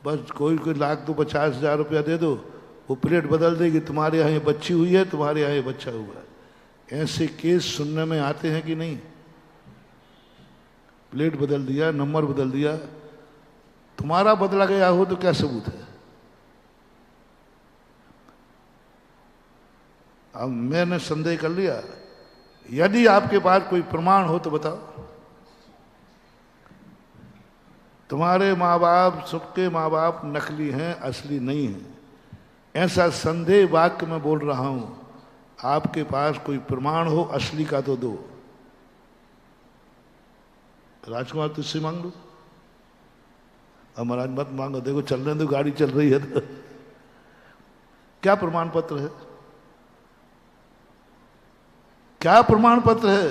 बस कोई लाख तो 50,000 रुपया दे दो, वो प्लेट बदल देगी, तुम्हारे यहाँ ये बच्ची हुई है, तुम्हारे यहाँ ये बच्चा हुआ है। ऐसे केस सुनने में आते हैं कि नहीं? प्लेट बदल दिया, नंबर बदल दिया, तुम्हारा बदला गया हो तो क्या सबूत है? अब मैंने संदेह कर लिया, यदि आपके पास कोई प्रमाण हो तो बताओ। तुम्हारे माँ बाप, सबके माँ बाप नकली हैं, असली नहीं हैं, ऐसा संदेह वाक्य में बोल रहा हूं। आपके पास कोई प्रमाण हो असली का तो दो। राजकुमार तुझसे मांग लो। अब महाराज मत मांगो, देखो चलने दो, गाड़ी चल रही है तो। क्या प्रमाण पत्र है? क्या प्रमाण पत्र है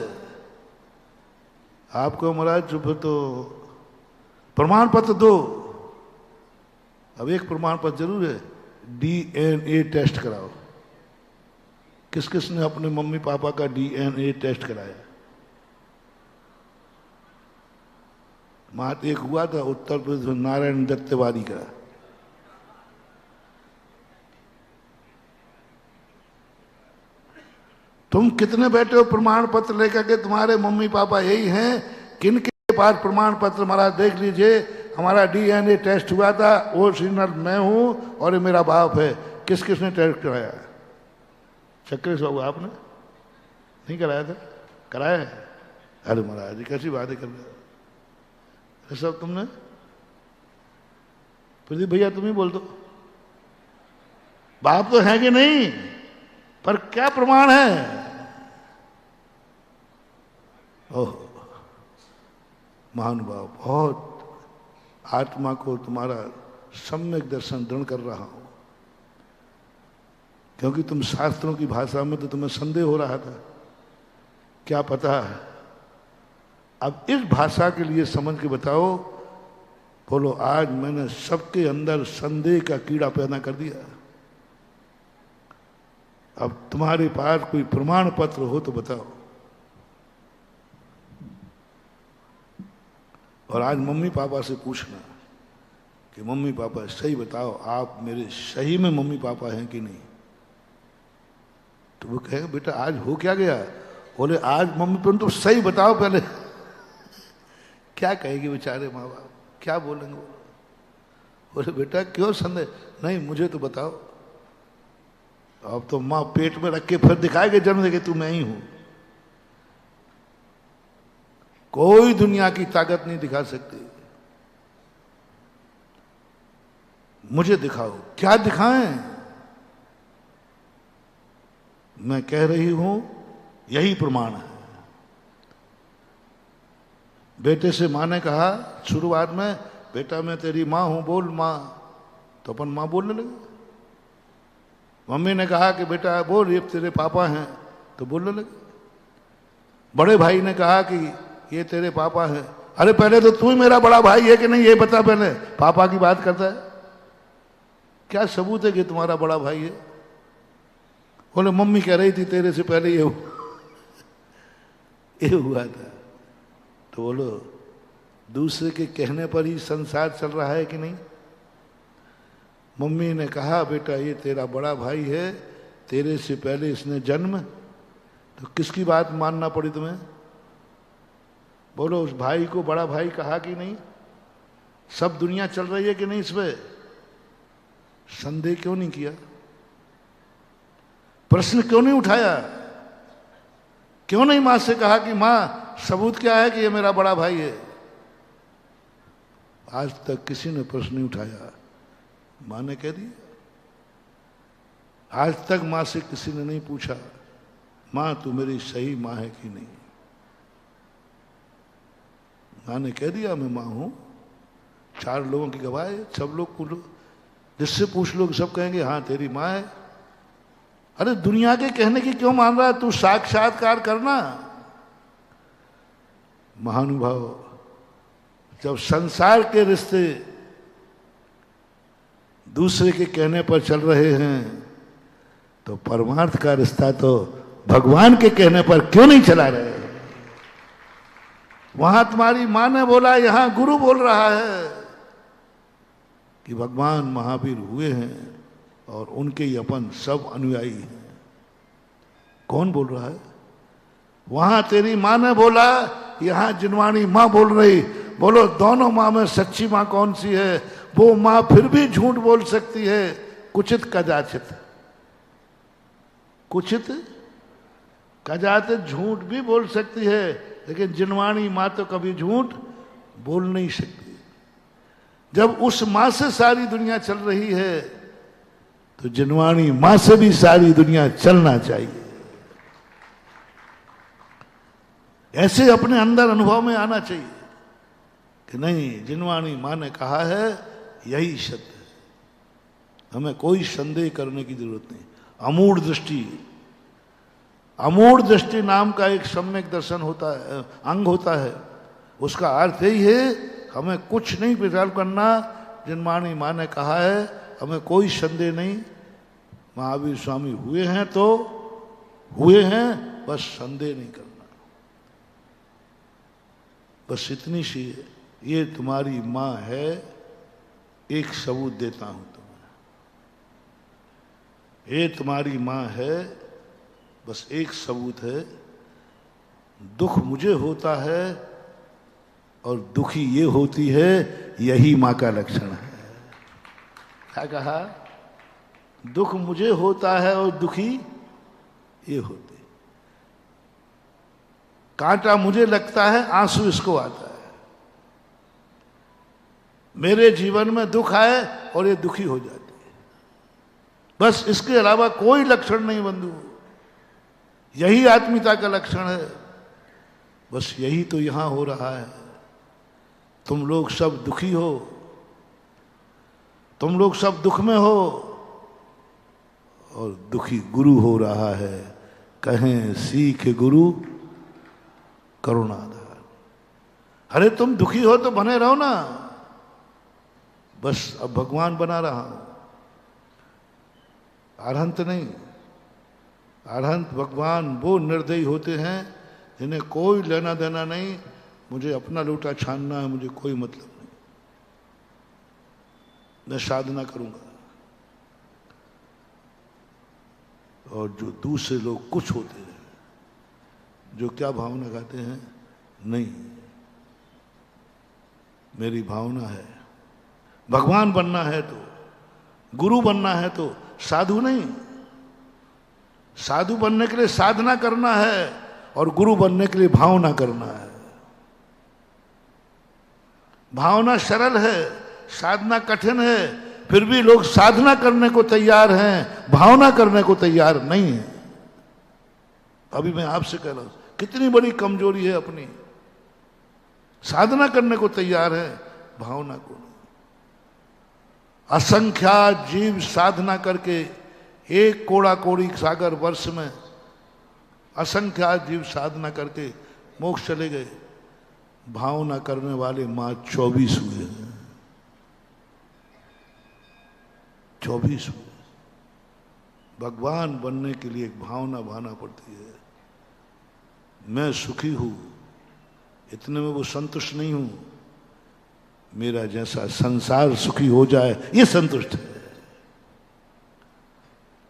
आपको? महाराज जो फिर तो प्रमाण पत्र दो। अब एक प्रमाण पत्र जरूर है, DNA टेस्ट कराओ। किस किस ने अपने मम्मी पापा का DNA टेस्ट कराया? मात एक हुआ था उत्तर प्रदेश में, नारायण दत्त तिवारी का। तुम कितने बैठे हो प्रमाण पत्र लेकर के? तुम्हारे मम्मी पापा यही हैं। किनके पास प्रमाण पत्र? महाराज देख लीजिए, हमारा DNA टेस्ट हुआ था, ओरिजिनल मैं हूं और ये मेरा बाप है। किस किस ने टेस्ट कराया? चक्रेश बाबू आपने नहीं कराया था? कराया है? अरे महाराज कैसी बातें कर रहे हो, सब तुमने? प्रदीप भैया तुम ही बोल दो, बाप तो है कि नहीं, पर क्या प्रमाण है? ओह महानुभाव, बहुत आत्मा को तुम्हारा सम्यक दर्शन दृढ़ कर रहा हूं, क्योंकि तुम शास्त्रों की भाषा में तो तुम्हें संदेह हो रहा था, क्या पता है। अब इस भाषा के लिए समझ के बताओ। बोलो, आज मैंने सबके अंदर संदेह का कीड़ा पैदा कर दिया। अब तुम्हारे पास कोई प्रमाण पत्र हो तो बताओ। और आज मम्मी पापा से पूछना कि मम्मी पापा सही बताओ, आप मेरे सही में मम्मी पापा हैं कि नहीं? तो वो कहेगा बेटा आज हो क्या गया? बोले आज मम्मी पापा तो सही बताओ पहले। क्या कहेगी बेचारे माँ बाप, क्या बोलेंगे? बोले बेटा क्यों संदेह? नहीं मुझे तो बताओ। अब तो माँ पेट में रख के फिर दिखाएगा जन्म देके तू मैं ही हूं। कोई दुनिया की ताकत नहीं दिखा सकती। मुझे दिखाओ। क्या दिखाएं? मैं कह रही हूं यही प्रमाण है। बेटे से माँ ने कहा शुरुआत में, बेटा मैं तेरी माँ हूं, बोल माँ। तो अपन माँ बोलने लगे। मम्मी ने कहा कि बेटा बोल ये तेरे पापा हैं, तो बोलने लगे। बड़े भाई ने कहा कि ये तेरे पापा हैं। अरे पहले तो तू ही मेरा बड़ा भाई है कि नहीं ये बता, पहले पापा की बात करता है। क्या सबूत है कि तुम्हारा बड़ा भाई है? बोले मम्मी कह रही थी तेरे से पहले ये हो। ये हुआ था। तो बोलो दूसरे के कहने पर ही संसार चल रहा है कि नहीं? मम्मी ने कहा बेटा ये तेरा बड़ा भाई है, तेरे से पहले इसने जन्म, तो किसकी बात मानना पड़ी तुम्हें? बोलो उस भाई को बड़ा भाई कहा कि नहीं? सब दुनिया चल रही है कि नहीं इस पे? संदेह क्यों नहीं किया? प्रश्न क्यों नहीं उठाया? क्यों नहीं मां से कहा कि मां सबूत क्या है कि ये मेरा बड़ा भाई है? आज तक किसी ने प्रश्न नहीं उठाया, मां ने कह दिया। आज तक मां से किसी ने नहीं पूछा मां तू मेरी सही मां है कि नहीं? मां ने कह दिया मैं मां हूं। 4 लोगों की गवाह है, सब लोग जिससे पूछ लो सब कहेंगे हाँ तेरी मां है। अरे दुनिया के कहने की क्यों मान रहा है? तू साक्षात्कार करना। महानुभाव, जब संसार के रिश्ते दूसरे के कहने पर चल रहे हैं तो परमार्थ का रिश्ता तो भगवान के कहने पर क्यों नहीं चला रहे? वहां तुम्हारी मां ने बोला, यहां गुरु बोल रहा है कि भगवान महावीर हुए हैं और उनके ही अपन सब अनुयायी हैं। कौन बोल रहा है? वहां तेरी मां ने बोला, यहां जिनवाणी मां बोल रही। बोलो दोनों मां में सच्ची मां कौन सी है? वो मां फिर भी झूठ बोल सकती है, कुचित कदाचित, कुचित कदाचित झूठ भी बोल सकती है, लेकिन जिनवाणी मां तो कभी झूठ बोल नहीं सकती। जब उस मां से सारी दुनिया चल रही है तो जिनवाणी मां से भी सारी दुनिया चलना चाहिए। ऐसे अपने अंदर अनुभव में आना चाहिए कि नहीं, जिनवाणी मां ने कहा है यही सत्य है, हमें कोई संदेह करने की जरूरत नहीं। अमूढ़ दृष्टि, अमूढ़ दृष्टि नाम का एक सम्यक दर्शन होता है, अंग होता है। उसका अर्थ यही है हमें कुछ नहीं विचार करना। जिनवाणी मां ने कहा है, हमें कोई संदेह नहीं। महावीर स्वामी हुए हैं तो हुए हैं, बस संदेह नहीं करना। बस इतनी सी है, ये तुम्हारी मां है, एक सबूत देता हूं तुम्हें। ये तुम्हारी मां है, बस एक सबूत है। दुख मुझे होता है और दुखी ये होती है, यही मां का लक्षण है। क्या कहा? दुख मुझे होता है और दुखी ये होते। कांटा मुझे लगता है, आंसू इसको आता है। मेरे जीवन में दुख आए और ये दुखी हो जाती है, बस इसके अलावा कोई लक्षण नहीं बंधु। यही आत्मीयता का लक्षण है। बस यही तो यहां हो रहा है। तुम लोग सब दुखी हो, तुम लोग सब दुख में हो और दुखी गुरु हो रहा है। कहें सीख गुरु करुणाधार। अरे तुम दुखी हो तो बने रहो ना, बस अब भगवान बना रहा हूं। अरहंत नहीं, अरहंत भगवान वो निर्दयी होते हैं जिन्हें कोई लेना देना नहीं। मुझे अपना लोटा छानना है, मुझे कोई मतलब नहीं, मैं साधना करूंगा। और जो दूसरे लोग कुछ होते हैं जो क्या भावना गाते हैं, नहीं मेरी भावना है भगवान बनना है तो, गुरु बनना है तो, साधु नहीं। साधु बनने के लिए साधना करना है और गुरु बनने के लिए भावना करना है। भावना सरल है, साधना कठिन है, फिर भी लोग साधना करने को तैयार हैं, भावना करने को तैयार नहीं है। अभी मैं आपसे कह रहा हूं, कितनी बड़ी कमजोरी है अपनी। साधना करने को तैयार है, भावना को नहीं। असंख्यात जीव साधना करके एक कोड़ा कोड़ी सागर वर्ष में असंख्यात जीव साधना करके मोक्ष चले गए। भावना करने वाले मां 24 हुए हैं, 24 हुए। भगवान बनने के लिए एक भावना भाना पड़ती है। मैं सुखी हूं, इतने में वो संतुष्ट नहीं हूं, मेरा जैसा संसार सुखी हो जाए ये संतुष्ट है।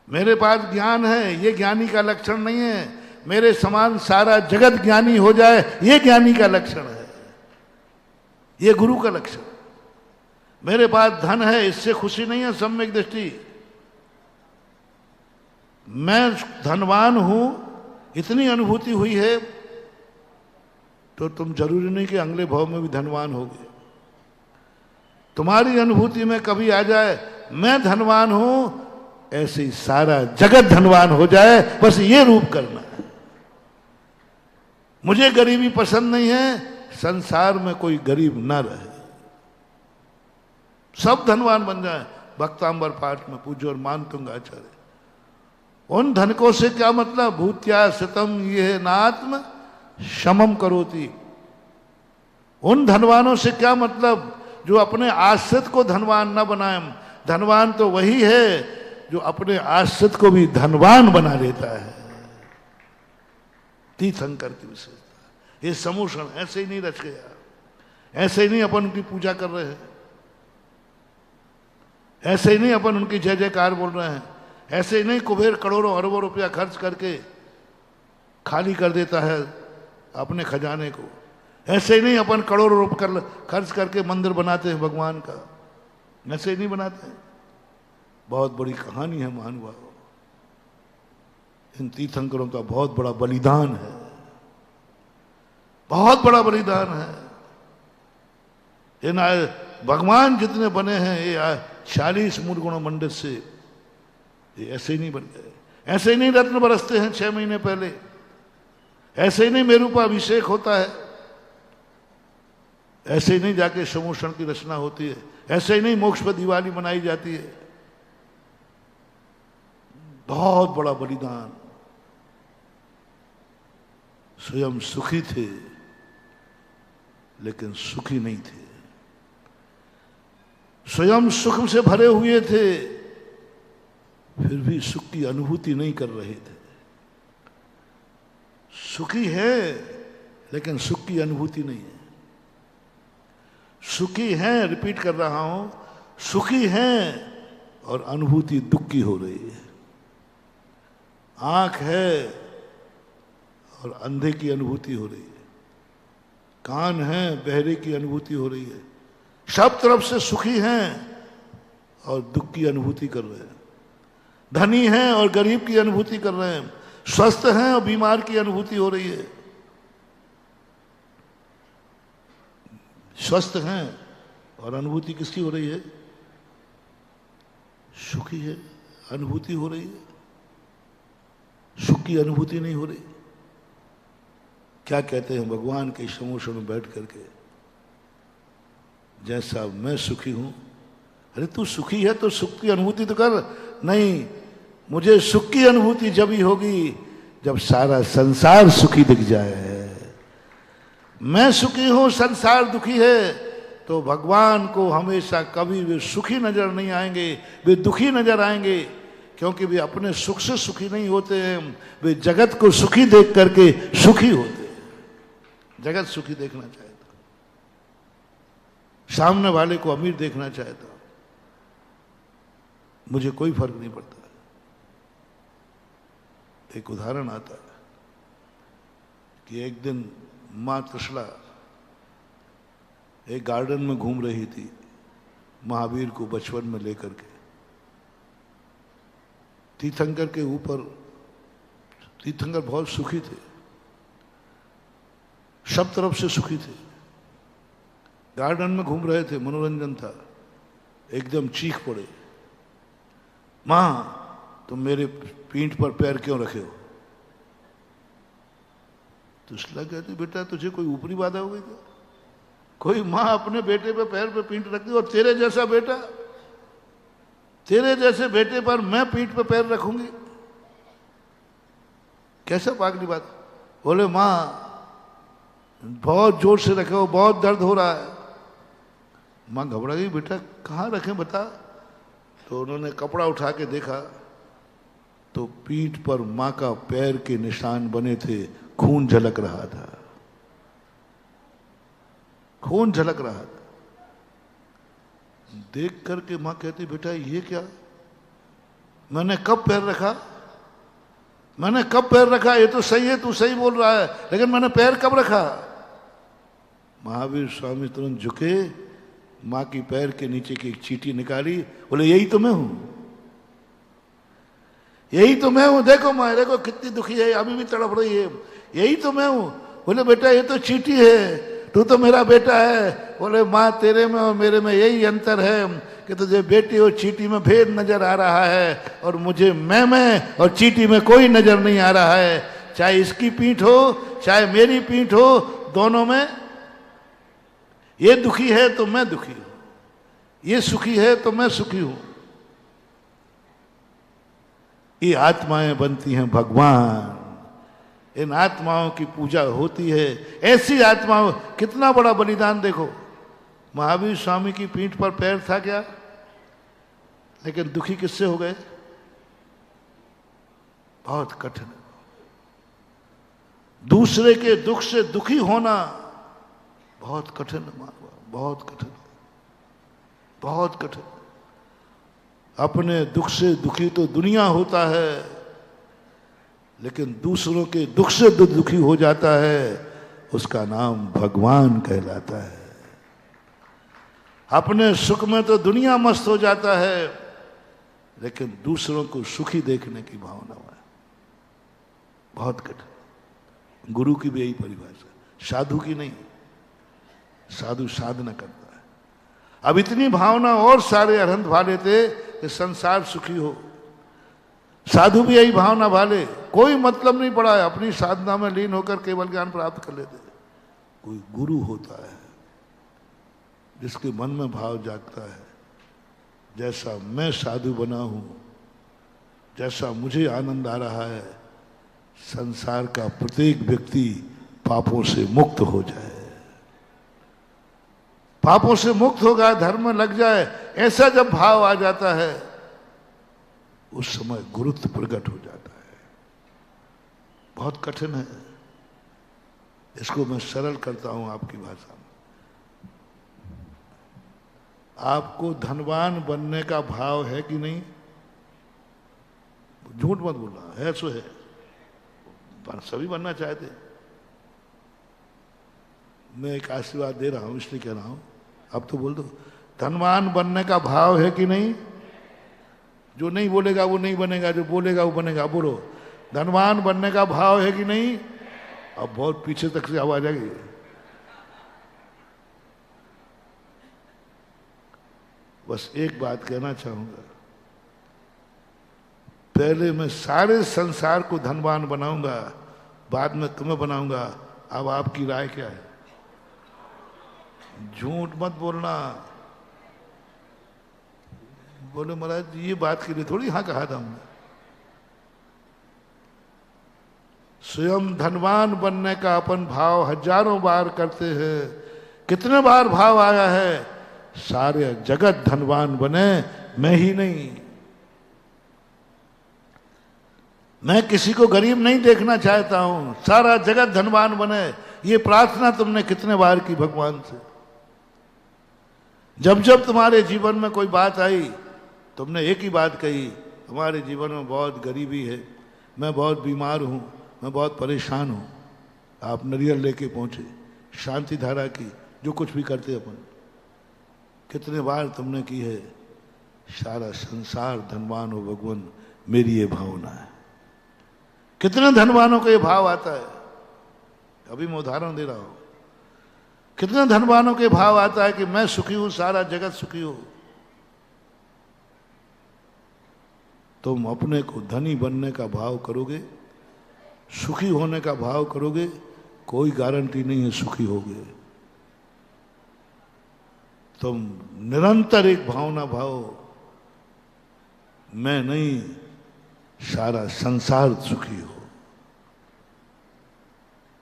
मेरे पास ज्ञान है, ये ज्ञानी का लक्षण नहीं है। मेरे समान सारा जगत ज्ञानी हो जाए ये ज्ञानी का लक्षण है, ये गुरु का लक्षण। मेरे पास धन है, इससे खुशी नहीं है सम्यक दृष्टि। मैं धनवान हूं, इतनी अनुभूति हुई है, तो तुम जरूरी नहीं कि अगले भाव में भी धनवान होगे। तुम्हारी अनुभूति में कभी आ जाए मैं धनवान हूं, ऐसे ही सारा जगत धनवान हो जाए, बस ये रूप करना है। मुझे गरीबी पसंद नहीं है, संसार में कोई गरीब ना रहे, सब धनवान बन जाए। भक्तांबर पाठ में पूज्य और मानतुंग आचार्य, उन धनकों से क्या मतलब? भूत्या शतम ये नात्म शमम करोति। उन धनवानों से क्या मतलब जो अपने आश्रित को धनवान न बनाए। धनवान तो वही है जो अपने आश्रित को भी धनवान बना लेता है। तीर्थंकर की विशेषता। ये समूषण ऐसे ही नहीं रच गया, ऐसे ही नहीं अपन उनकी पूजा कर रहे हैं, ऐसे ही नहीं अपन उनकी जय जयकार बोल रहे हैं, ऐसे ही नहीं कुबेर करोड़ों अरबों रुपया खर्च करके खाली कर देता है अपने खजाने को, ऐसे ही नहीं अपन करोड़ों रुपये खर्च करके मंदिर बनाते हैं भगवान का, ऐसे ही नहीं बनाते हैं। बहुत बड़ी कहानी है महानुभाव। इन तीर्थंकरों का बहुत बड़ा बलिदान है, बहुत बड़ा बलिदान है। इन भगवान जितने बने हैं ये 40 मूल गुण मंडित से, ये ऐसे ही नहीं बन गए। ऐसे ही नहीं रत्न बरसते हैं 6 महीने पहले, ऐसे ही नहीं मेरू पर अभिषेक होता है, ऐसे ही नहीं जाके समूषण की रचना होती है, ऐसे ही नहीं मोक्ष पर दिवाली मनाई जाती है। बहुत बड़ा बलिदान। स्वयं सुखी थे लेकिन सुखी नहीं थे, स्वयं सुख से भरे हुए थे फिर भी सुख की अनुभूति नहीं कर रहे थे। सुखी है लेकिन सुख की अनुभूति नहीं है। सुखी है, रिपीट कर रहा हूं, सुखी है और अनुभूति दुख की हो रही है। आंख है और अंधे की अनुभूति हो रही है, कान है बहरे की अनुभूति हो रही है। सब तरफ से सुखी हैं और दुख की अनुभूति कर रहे हैं, धनी हैं और गरीब की अनुभूति कर रहे हैं, स्वस्थ हैं और बीमार की अनुभूति हो रही है। स्वस्थ हैं और अनुभूति किसकी हो रही है? सुखी है, अनुभूति हो रही है, सुख की अनुभूति नहीं हो रही। क्या कहते हैं भगवान के समूषण में बैठ करके, जैसा मैं सुखी हूं। अरे तू सुखी है तो सुख की अनुभूति तो कर। नहीं, मुझे सुख की अनुभूति जब ही होगी जब सारा संसार सुखी दिख जाए। मैं सुखी हूं, संसार दुखी है, तो भगवान को हमेशा कभी भी सुखी नजर नहीं आएंगे, वे दुखी नजर आएंगे, क्योंकि वे अपने सुख से सुखी नहीं होते हैं, वे जगत को सुखी देख करके सुखी होते हैं। जगत सुखी देखना चाहता, सामने वाले को अमीर देखना चाहता, मुझे कोई फर्क नहीं पड़ता। एक उदाहरण आता है कि एक दिन मां त्रिशला एक गार्डन में घूम रही थी महावीर को बचपन में लेकर के। तीर्थंकर के ऊपर, तीर्थंकर बहुत सुखी थे, सब तरफ से सुखी थे, गार्डन में घूम रहे थे, मनोरंजन था। एकदम चीख पड़े, मां तुम मेरे पीठ पर पैर क्यों रखे हो? तो इसलिए कहती, बेटा तुझे कोई ऊपरी बाधा हो गई क्या? कोई मां अपने बेटे पे पैर पे पीठ रखती, और तेरे जैसा बेटा, तेरे जैसे बेटे पर मैं पीठ पे पैर रखूंगी? कैसा पागली बात। बोले मां बहुत जोर से रखे हो, बहुत दर्द हो रहा है। मां घबरा गई, बेटा कहाँ रखे बता। तो उन्होंने कपड़ा उठा के देखा तो पीठ पर मां का पैर के निशान बने थे, खून झलक रहा था, खून झलक रहा था। देख करके मां कहती बेटा ये क्या, मैंने कब पैर रखा, मैंने कब पैर रखा, ये तो सही है तू सही बोल रहा है, लेकिन मैंने पैर कब रखा। महावीर स्वामी तुरंत झुके, मां की पैर के नीचे की एक चींटी निकाली, बोले यही तो मैं हूं, यही तो मैं हूं, देखो मां देखो कितनी दुखी है, अभी भी तड़प रही है, यही तो मैं हूं। बोले बेटा ये तो चींटी है, तू तो मेरा बेटा है। बोले मां तेरे में और मेरे में यही अंतर है कि तुझे बेटी और चींटी में भेद नजर आ रहा है, और मुझे मैं में और चींटी में कोई नजर नहीं आ रहा है। चाहे इसकी पीठ हो चाहे मेरी पीठ हो, दोनों में ये दुखी है तो मैं दुखी हूं, ये सुखी है तो मैं सुखी हूं। ये आत्माएं बनती हैं भगवान, इन आत्माओं की पूजा होती है। ऐसी आत्माओं, कितना बड़ा बलिदान देखो, महावीर स्वामी की पीठ पर पैर था क्या, लेकिन दुखी किससे हो गए, बहुत कठिन। दूसरे के दुख से दुखी होना बहुत कठिन, बहुत कठिन, बहुत कठिन। अपने दुख से दुखी तो दुनिया होता है, लेकिन दूसरों के दुख से जो दुखी हो जाता है उसका नाम भगवान कहलाता है। अपने सुख में तो दुनिया मस्त हो जाता है, लेकिन दूसरों को सुखी देखने की भावना है बहुत कठिन। गुरु की भी यही परिभाषा, साधु की नहीं। साधु साधना करता है। अब इतनी भावना और सारे अरहंत भाले थे कि संसार सुखी हो, साधु भी यही भावना भाले, कोई मतलब नहीं पड़ा है, अपनी साधना में लीन होकर केवल ज्ञान प्राप्त कर लेते। कोई गुरु होता है जिसके मन में भाव जागता है, जैसा मैं साधु बना हूं, जैसा मुझे आनंद आ रहा है, संसार का प्रत्येक व्यक्ति पापों से मुक्त हो जाए, पापों से मुक्त होगा, धर्म में लग जाए, ऐसा जब भाव आ जाता है उस समय गुरुत्व प्रकट हो जाता है। बहुत कठिन है, इसको मैं सरल करता हूं आपकी भाषा में। आपको धनवान बनने का भाव है कि नहीं, झूठ मत बोलना, है सो है, सभी बनना चाहते। मैं एक आशीर्वाद दे रहा हूं इसलिए कह रहा हूं, अब तो बोल दो, धनवान बनने का भाव है कि नहीं। जो नहीं बोलेगा वो नहीं बनेगा, जो बोलेगा वो बनेगा। बोलो, धनवान बनने का भाव है कि नहीं। अब बहुत पीछे तक से आवाज आएगी। बस एक बात कहना चाहूंगा, पहले मैं सारे संसार को धनवान बनाऊंगा, बाद में तुम्हें बनाऊंगा। अब आपकी राय क्या है। झूठ मत बोलना। बोले महाराज ये बात के लिए थोड़ी हाँ कहा था हमने। स्वयं धनवान बनने का अपन भाव हजारों बार करते हैं। कितने बार भाव आया है, सारे जगत धनवान बने, मैं ही नहीं। मैं किसी को गरीब नहीं देखना चाहता हूं, सारा जगत धनवान बने। ये प्रार्थना तुमने कितने बार की भगवान से। जब जब तुम्हारे जीवन में कोई बात आई, तुमने एक ही बात कही, हमारे जीवन में बहुत गरीबी है, मैं बहुत बीमार हूं, मैं बहुत परेशान हूं। आप नारियल लेके पहुंचे, शांति धारा की, जो कुछ भी करते अपन। कितने बार तुमने की है, सारा संसार धनवान हो भगवान, मेरी ये भावना है। कितने धनवानों को ये भाव आता है। अभी मैं उदाहरण दे रहा हूं, कितने धनवानों के भाव आता है कि मैं सुखी हूं, सारा जगत सुखी हो। तुम अपने को धनी बनने का भाव करोगे, सुखी होने का भाव करोगे, कोई गारंटी नहीं है सुखी होगे। तुम निरंतर एक भावना भाव, मैं नहीं, सारा संसार सुखी हो।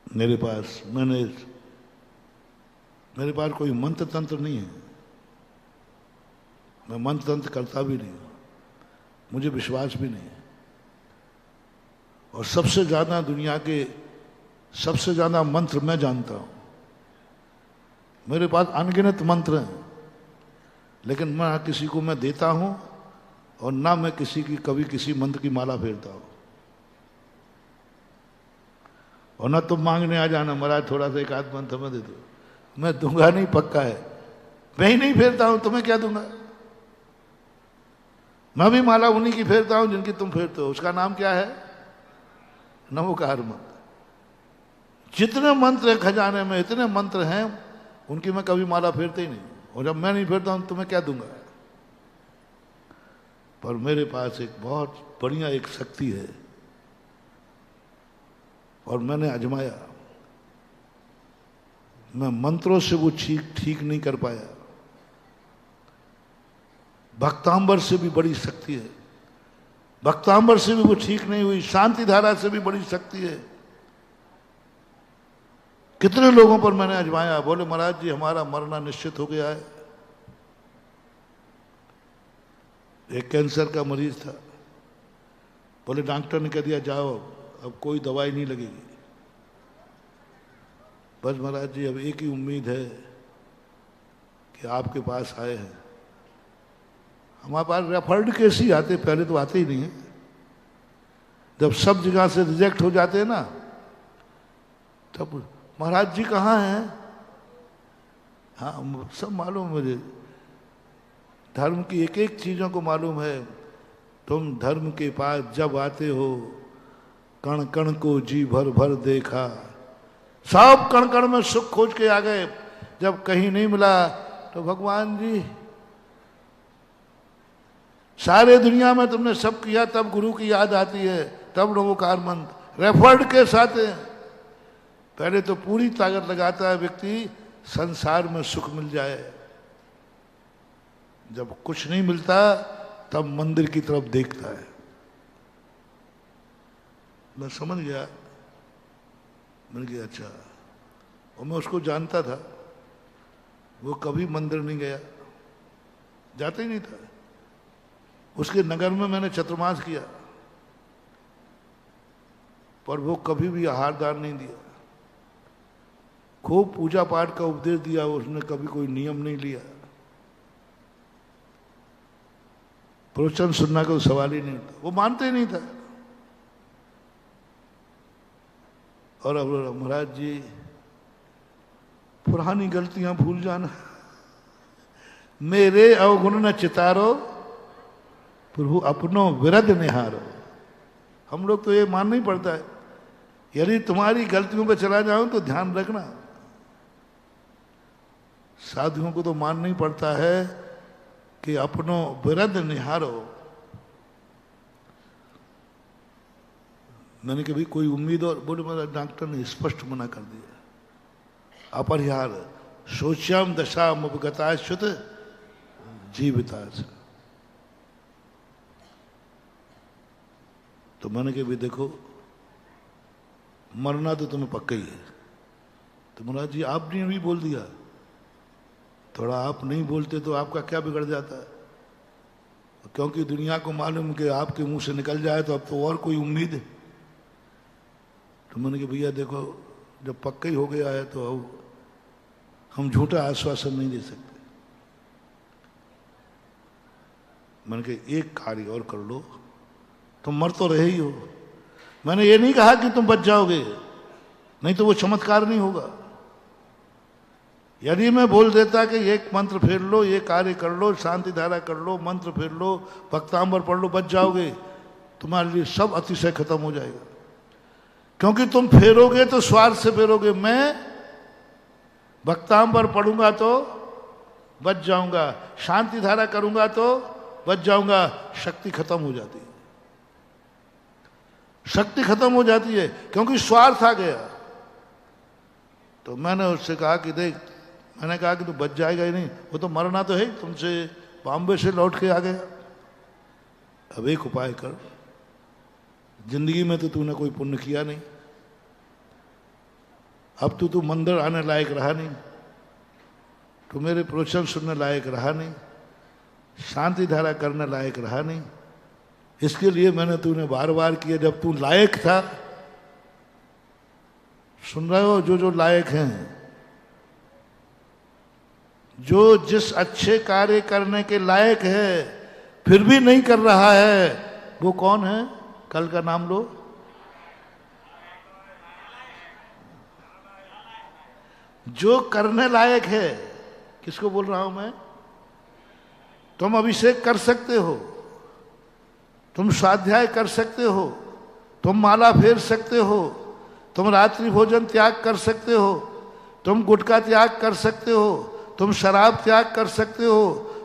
मेरे पास कोई मंत्र तंत्र नहीं है, मैं मंत्र तंत्र करता भी नहीं हूं, मुझे विश्वास भी नहीं है। और सबसे ज्यादा दुनिया के सबसे ज्यादा मंत्र मैं जानता हूं। मेरे पास अनगिनत मंत्र हैं, लेकिन मैं ना किसी को मैं देता हूं और ना मैं किसी की कभी किसी मंत्र की माला फेरता हूं। और ना तुम मांगने आ जाना महाराज थोड़ा सा एक आध मंत्र में दे दो, मैं दूंगा नहीं, पक्का है। मैं ही नहीं फेरता हूं, तुम्हें क्या दूंगा। मैं भी माला उन्हीं की फेरता हूं जिनकी तुम फेरते हो। उसका नाम क्या है? नमोकार मंत्र। जितने मंत्र हैं खजाने में, इतने मंत्र हैं, उनकी मैं कभी माला फेरते ही नहीं। और जब मैं नहीं फेरता हूं तुम्हें क्या दूंगा। पर मेरे पास एक बहुत बढ़िया एक शक्ति है और मैंने आजमाया। मैं मंत्रों से वो ठीक नहीं कर पाया। भक्तांबर से भी बड़ी शक्ति है, भक्तांबर से भी वो ठीक नहीं हुई। शांति धारा से भी बड़ी शक्ति है। कितने लोगों पर मैंने आजमाया, बोले महाराज जी हमारा मरना निश्चित हो गया है। एक कैंसर का मरीज था, बोले डॉक्टर ने कह दिया जाओ अब कोई दवाई नहीं लगेगी। बस महाराज जी अब एक ही उम्मीद है कि आपके पास आए हैं। हमारे पास रेफर्ड केस ही आते, पहले तो आते ही नहीं है। जब सब जगह से रिजेक्ट हो जाते हैं ना, तब महाराज जी कहाँ हैं? हाँ सब मालूम मुझे, धर्म की एक एक चीजों को मालूम है। तुम धर्म के पास जब आते हो, कण कण को जी भर भर देखा। सब कण कण में सुख खोज के आ गए। जब कहीं नहीं मिला तो भगवान जी सारे दुनिया में तुमने सब किया, तब गुरु की याद आती है, तब नमोकार मंत्र रेफर्ड के साथ है। पहले तो पूरी ताकत लगाता है व्यक्ति संसार में सुख मिल जाए। जब कुछ नहीं मिलता तब मंदिर की तरफ देखता है। मैं समझ गया, मैंने कहा अच्छा। और मैं उसको जानता था, वो कभी मंदिर नहीं गया, जाता ही नहीं था। उसके नगर में मैंने चतुर्मास किया, पर वो कभी भी आहार दान नहीं दिया। खूब पूजा पाठ का उपदेश दिया, उसने कभी कोई नियम नहीं लिया। प्रवचन सुनना का सवाल ही नहीं था, वो मानते ही नहीं था। और अब महाराज जी पुरानी गलतियां भूल जाना, मेरे अवगुण न चितारो प्रभु अपनो विरध निहारो। हम लोग तो ये मानना ही पड़ता है, यदि तुम्हारी गलतियों पे चला जाऊं तो ध्यान रखना। साधुओं को तो मानना ही पड़ता है कि अपनो विरध निहारो। मैंने कभी कोई उम्मीद, और बोले मेरा डॉक्टर ने स्पष्ट मना कर दिया। अपरिहार सोच्याम दशा मुपगताश्युत जीविता। तो मैंने कहा भी देखो मरना तो तुम्हें पक्का ही है। तो महाराज जी आपने अभी बोल दिया, थोड़ा आप नहीं बोलते तो आपका क्या बिगड़ जाता है। क्योंकि दुनिया को मालूम कि आपके मुंह से निकल जाए तो अब तो और कोई उम्मीद है। तो मैंने कहा भैया देखो जब पक्का ही हो गया है तो अब हम झूठा आश्वासन नहीं दे सकते। मैंने कहा एक कार्य और कर लो, तुम मर तो रहे ही हो। मैंने ये नहीं कहा कि तुम बच जाओगे, नहीं तो वो चमत्कार नहीं होगा। यदि मैं बोल देता कि एक मंत्र फेर लो, ये कार्य कर लो, शांति धारा कर लो, मंत्र फेर लो, भक्तांबर पढ़ लो, बच जाओगे, तुम्हारे लिए सब अतिशय खत्म हो जाएगा। क्योंकि तुम फेरोगे तो स्वार्थ से फेरोगे। मैं भक्तांबर पढ़ूंगा तो बच जाऊंगा, शांति धारा करूंगा तो बच जाऊंगा। शक्ति खत्म हो जाती है, शक्ति खत्म हो जाती है क्योंकि स्वार्थ आ गया। तो मैंने उससे कहा कि देख, मैंने कहा कि तू बच जाएगा ही नहीं, वो तो मरना तो है। तुमसे बॉम्बे से लौट के आ गया, अब एक उपाय कर, जिंदगी में तो तूने कोई पुण्य किया नहीं, अब तू मंदिर आने लायक रहा नहीं, तो मेरे प्रवचन सुनने लायक रहा नहीं, शांति धारा करने लायक रहा नहीं। इसके लिए मैंने तूने बार बार किया, जब तू लायक था सुन रहे हो? जो जो लायक हैं, जो जिस अच्छे कार्य करने के लायक है फिर भी नहीं कर रहा है, वो कौन है? कल का नाम लो। जो करने लायक है, किसको बोल रहा हूं मैं? तुम अभिषेक कर सकते हो, तुम स्वाध्याय कर सकते हो, तुम माला फेर सकते हो, तुम रात्रि भोजन त्याग कर सकते हो, तुम गुटखा त्याग कर सकते हो, तुम शराब त्याग कर सकते हो,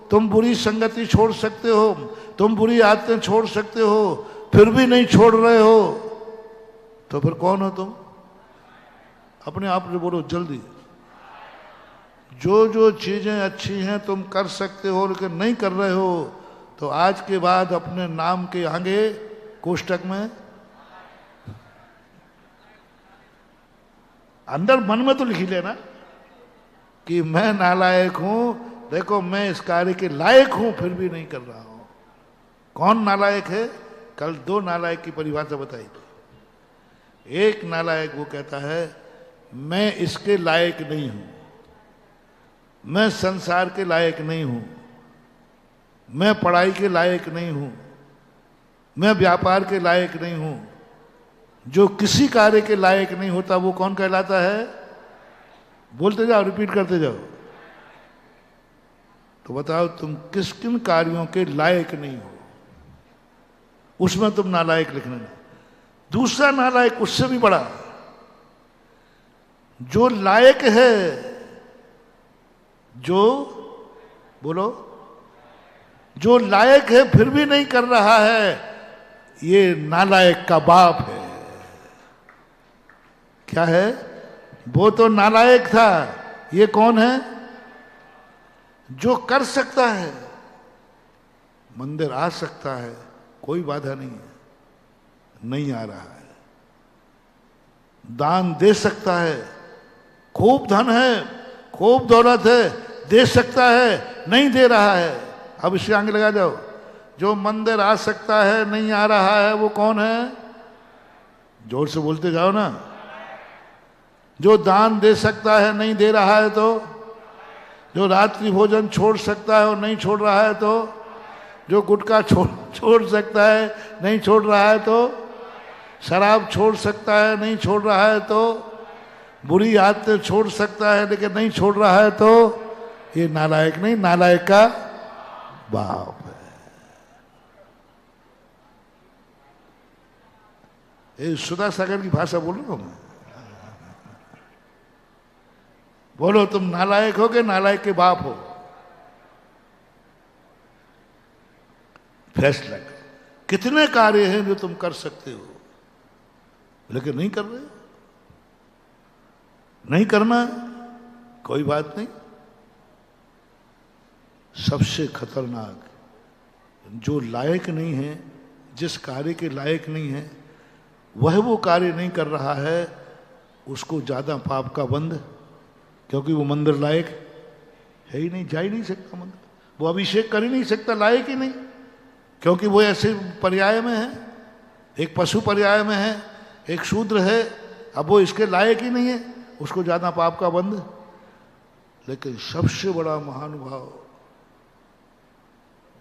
तुम बुरी संगति छोड़ सकते हो, तुम बुरी आदतें छोड़ सकते हो, फिर भी नहीं छोड़ रहे हो, तो फिर कौन हो तुम? अपने आप से बोलो जल्दी। जो जो चीजें अच्छी हैं तुम कर सकते हो लेकिन नहीं कर रहे हो, तो आज के बाद अपने नाम के आगे कोष्टक में अंदर मन में तो लिख ही लेना कि मैं नालायक हूं, देखो मैं इस कार्य के लायक हूं फिर भी नहीं कर रहा हूं। कौन नालायक है? कल दो नालायक की परिभाषा बताई थी। एक नालायक वो कहता है मैं इसके लायक नहीं हूं, मैं संसार के लायक नहीं हूं, मैं पढ़ाई के लायक नहीं हूं, मैं व्यापार के लायक नहीं हूं। जो किसी कार्य के लायक नहीं होता वो कौन कहलाता है? बोलते जाओ, रिपीट करते जाओ। तो बताओ तुम किस किन कार्यों के लायक नहीं हो, उसमें तुम नालायक लिखना नहीं। दूसरा नालायक उससे भी बड़ा, जो लायक है, जो बोलो, जो लायक है फिर भी नहीं कर रहा है, ये नालायक का बाप है। क्या है? वो तो नालायक था, ये कौन है? जो कर सकता है, मंदिर आ सकता है, कोई बाधा नहीं है, नहीं आ रहा है। दान दे सकता है, खूब धन है, खूब दौलत है, दे सकता है, नहीं दे रहा है। अब इससे आगे लगा जाओ। जो मंदिर आ सकता है, नहीं आ रहा है, वो कौन है? जोर से बोलते जाओ ना। जो दान दे सकता है, नहीं दे रहा है, तो जो रात्रि भोजन छोड़ सकता है और नहीं छोड़ रहा है, तो जो गुटखा छोड़ सकता है, नहीं छोड़ रहा है, तो शराब छोड़ सकता है, नहीं छोड़ रहा है, तो बुरी आदतें छोड़ सकता है लेकिन नहीं छोड़ रहा है, तो ये नालायक नहीं, नालायक का बाप है। ये सुधा सागर की भाषा बोल रहा हूं मैं। बोलो तुम नालायक हो कि नालायक के बाप हो? फैसला करो। कितने कार्य हैं जो तुम कर सकते हो लेकिन नहीं कर रहे हो? नहीं करना कोई बात नहीं। सबसे खतरनाक जो लायक नहीं है, जिस कार्य के लायक नहीं है, वह वो कार्य नहीं कर रहा है, उसको ज्यादा पाप का बंध, क्योंकि वो मंदिर लायक है ही नहीं, जा ही नहीं सकता मंदिर, वो अभिषेक कर ही नहीं सकता, लायक ही नहीं, क्योंकि वो ऐसे पर्याय में है, एक पशु पर्याय में है, एक शूद्र है, अब वो इसके लायक ही नहीं है, उसको ज्यादा पाप का बंध। लेकिन सबसे बड़ा महानुभाव,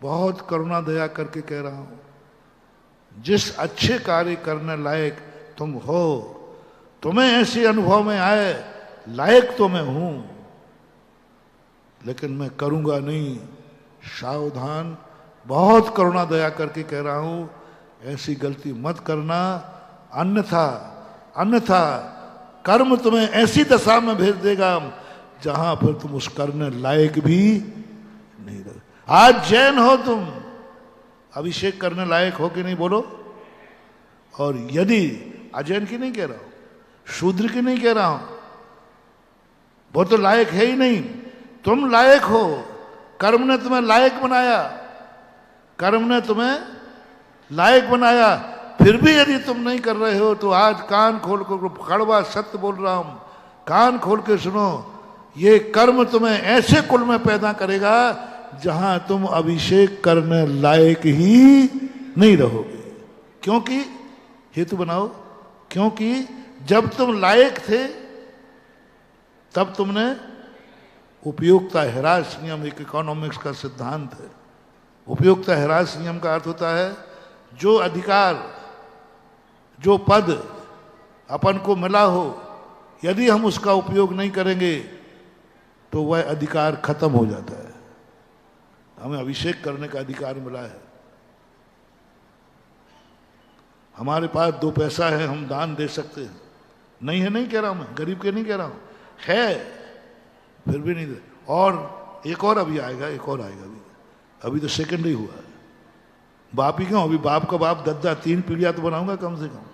बहुत करुणा दया करके कह रहा हूं, जिस अच्छे कार्य करने लायक तुम हो, तुम्हें ऐसे अनुभव में आए लायक तो मैं हूं लेकिन मैं करूंगा नहीं, सावधान, बहुत करुणा दया करके कह रहा हूं, ऐसी गलती मत करना, अन्यथा कर्म तुम्हें ऐसी दशा में भेज देगा जहां फिर तुम उस करने लायक भी नहीं रहे। आज जैन हो तुम, अभिषेक करने लायक हो कि नहीं बोलो? और यदि अजैन की नहीं कह रहा हूं, शूद्र की नहीं कह रहा हूं, वो तो लायक है ही नहीं, तुम लायक हो, कर्म ने तुम्हें लायक बनाया, कर्म ने तुम्हें लायक बनाया, फिर भी यदि तुम नहीं कर रहे हो तो आज कान खोल कर, कड़वा सत्य बोल रहा हूं, कान खोल के सुनो, ये कर्म तुम्हें ऐसे कुल में पैदा करेगा जहां तुम अभिषेक करने लायक ही नहीं रहोगे। क्योंकि हेतु बनाओ, क्योंकि जब तुम लायक थे तब तुमने उपयोगिता ह्रास नियम, एक इकोनॉमिक्स का सिद्धांत है। उपयोगिता ह्रास नियम का अर्थ होता है जो अधिकार, जो पद अपन को मिला हो, यदि हम उसका उपयोग नहीं करेंगे तो वह अधिकार खत्म हो जाता है। हमें अभिषेक करने का अधिकार मिला है, हमारे पास 2 पैसा है, हम दान दे सकते हैं। नहीं है, नहीं कह रहा हूं मैं, गरीब के नहीं कह रहा हूं, है फिर भी नहीं दे। और एक और अभी आएगा, एक और आएगा अभी तो सेकंड ही हुआ है। बाप ही क्यों, अभी बाप का बाप दद्दा 3 पीढ़ियां तो बनाऊंगा कम से कम।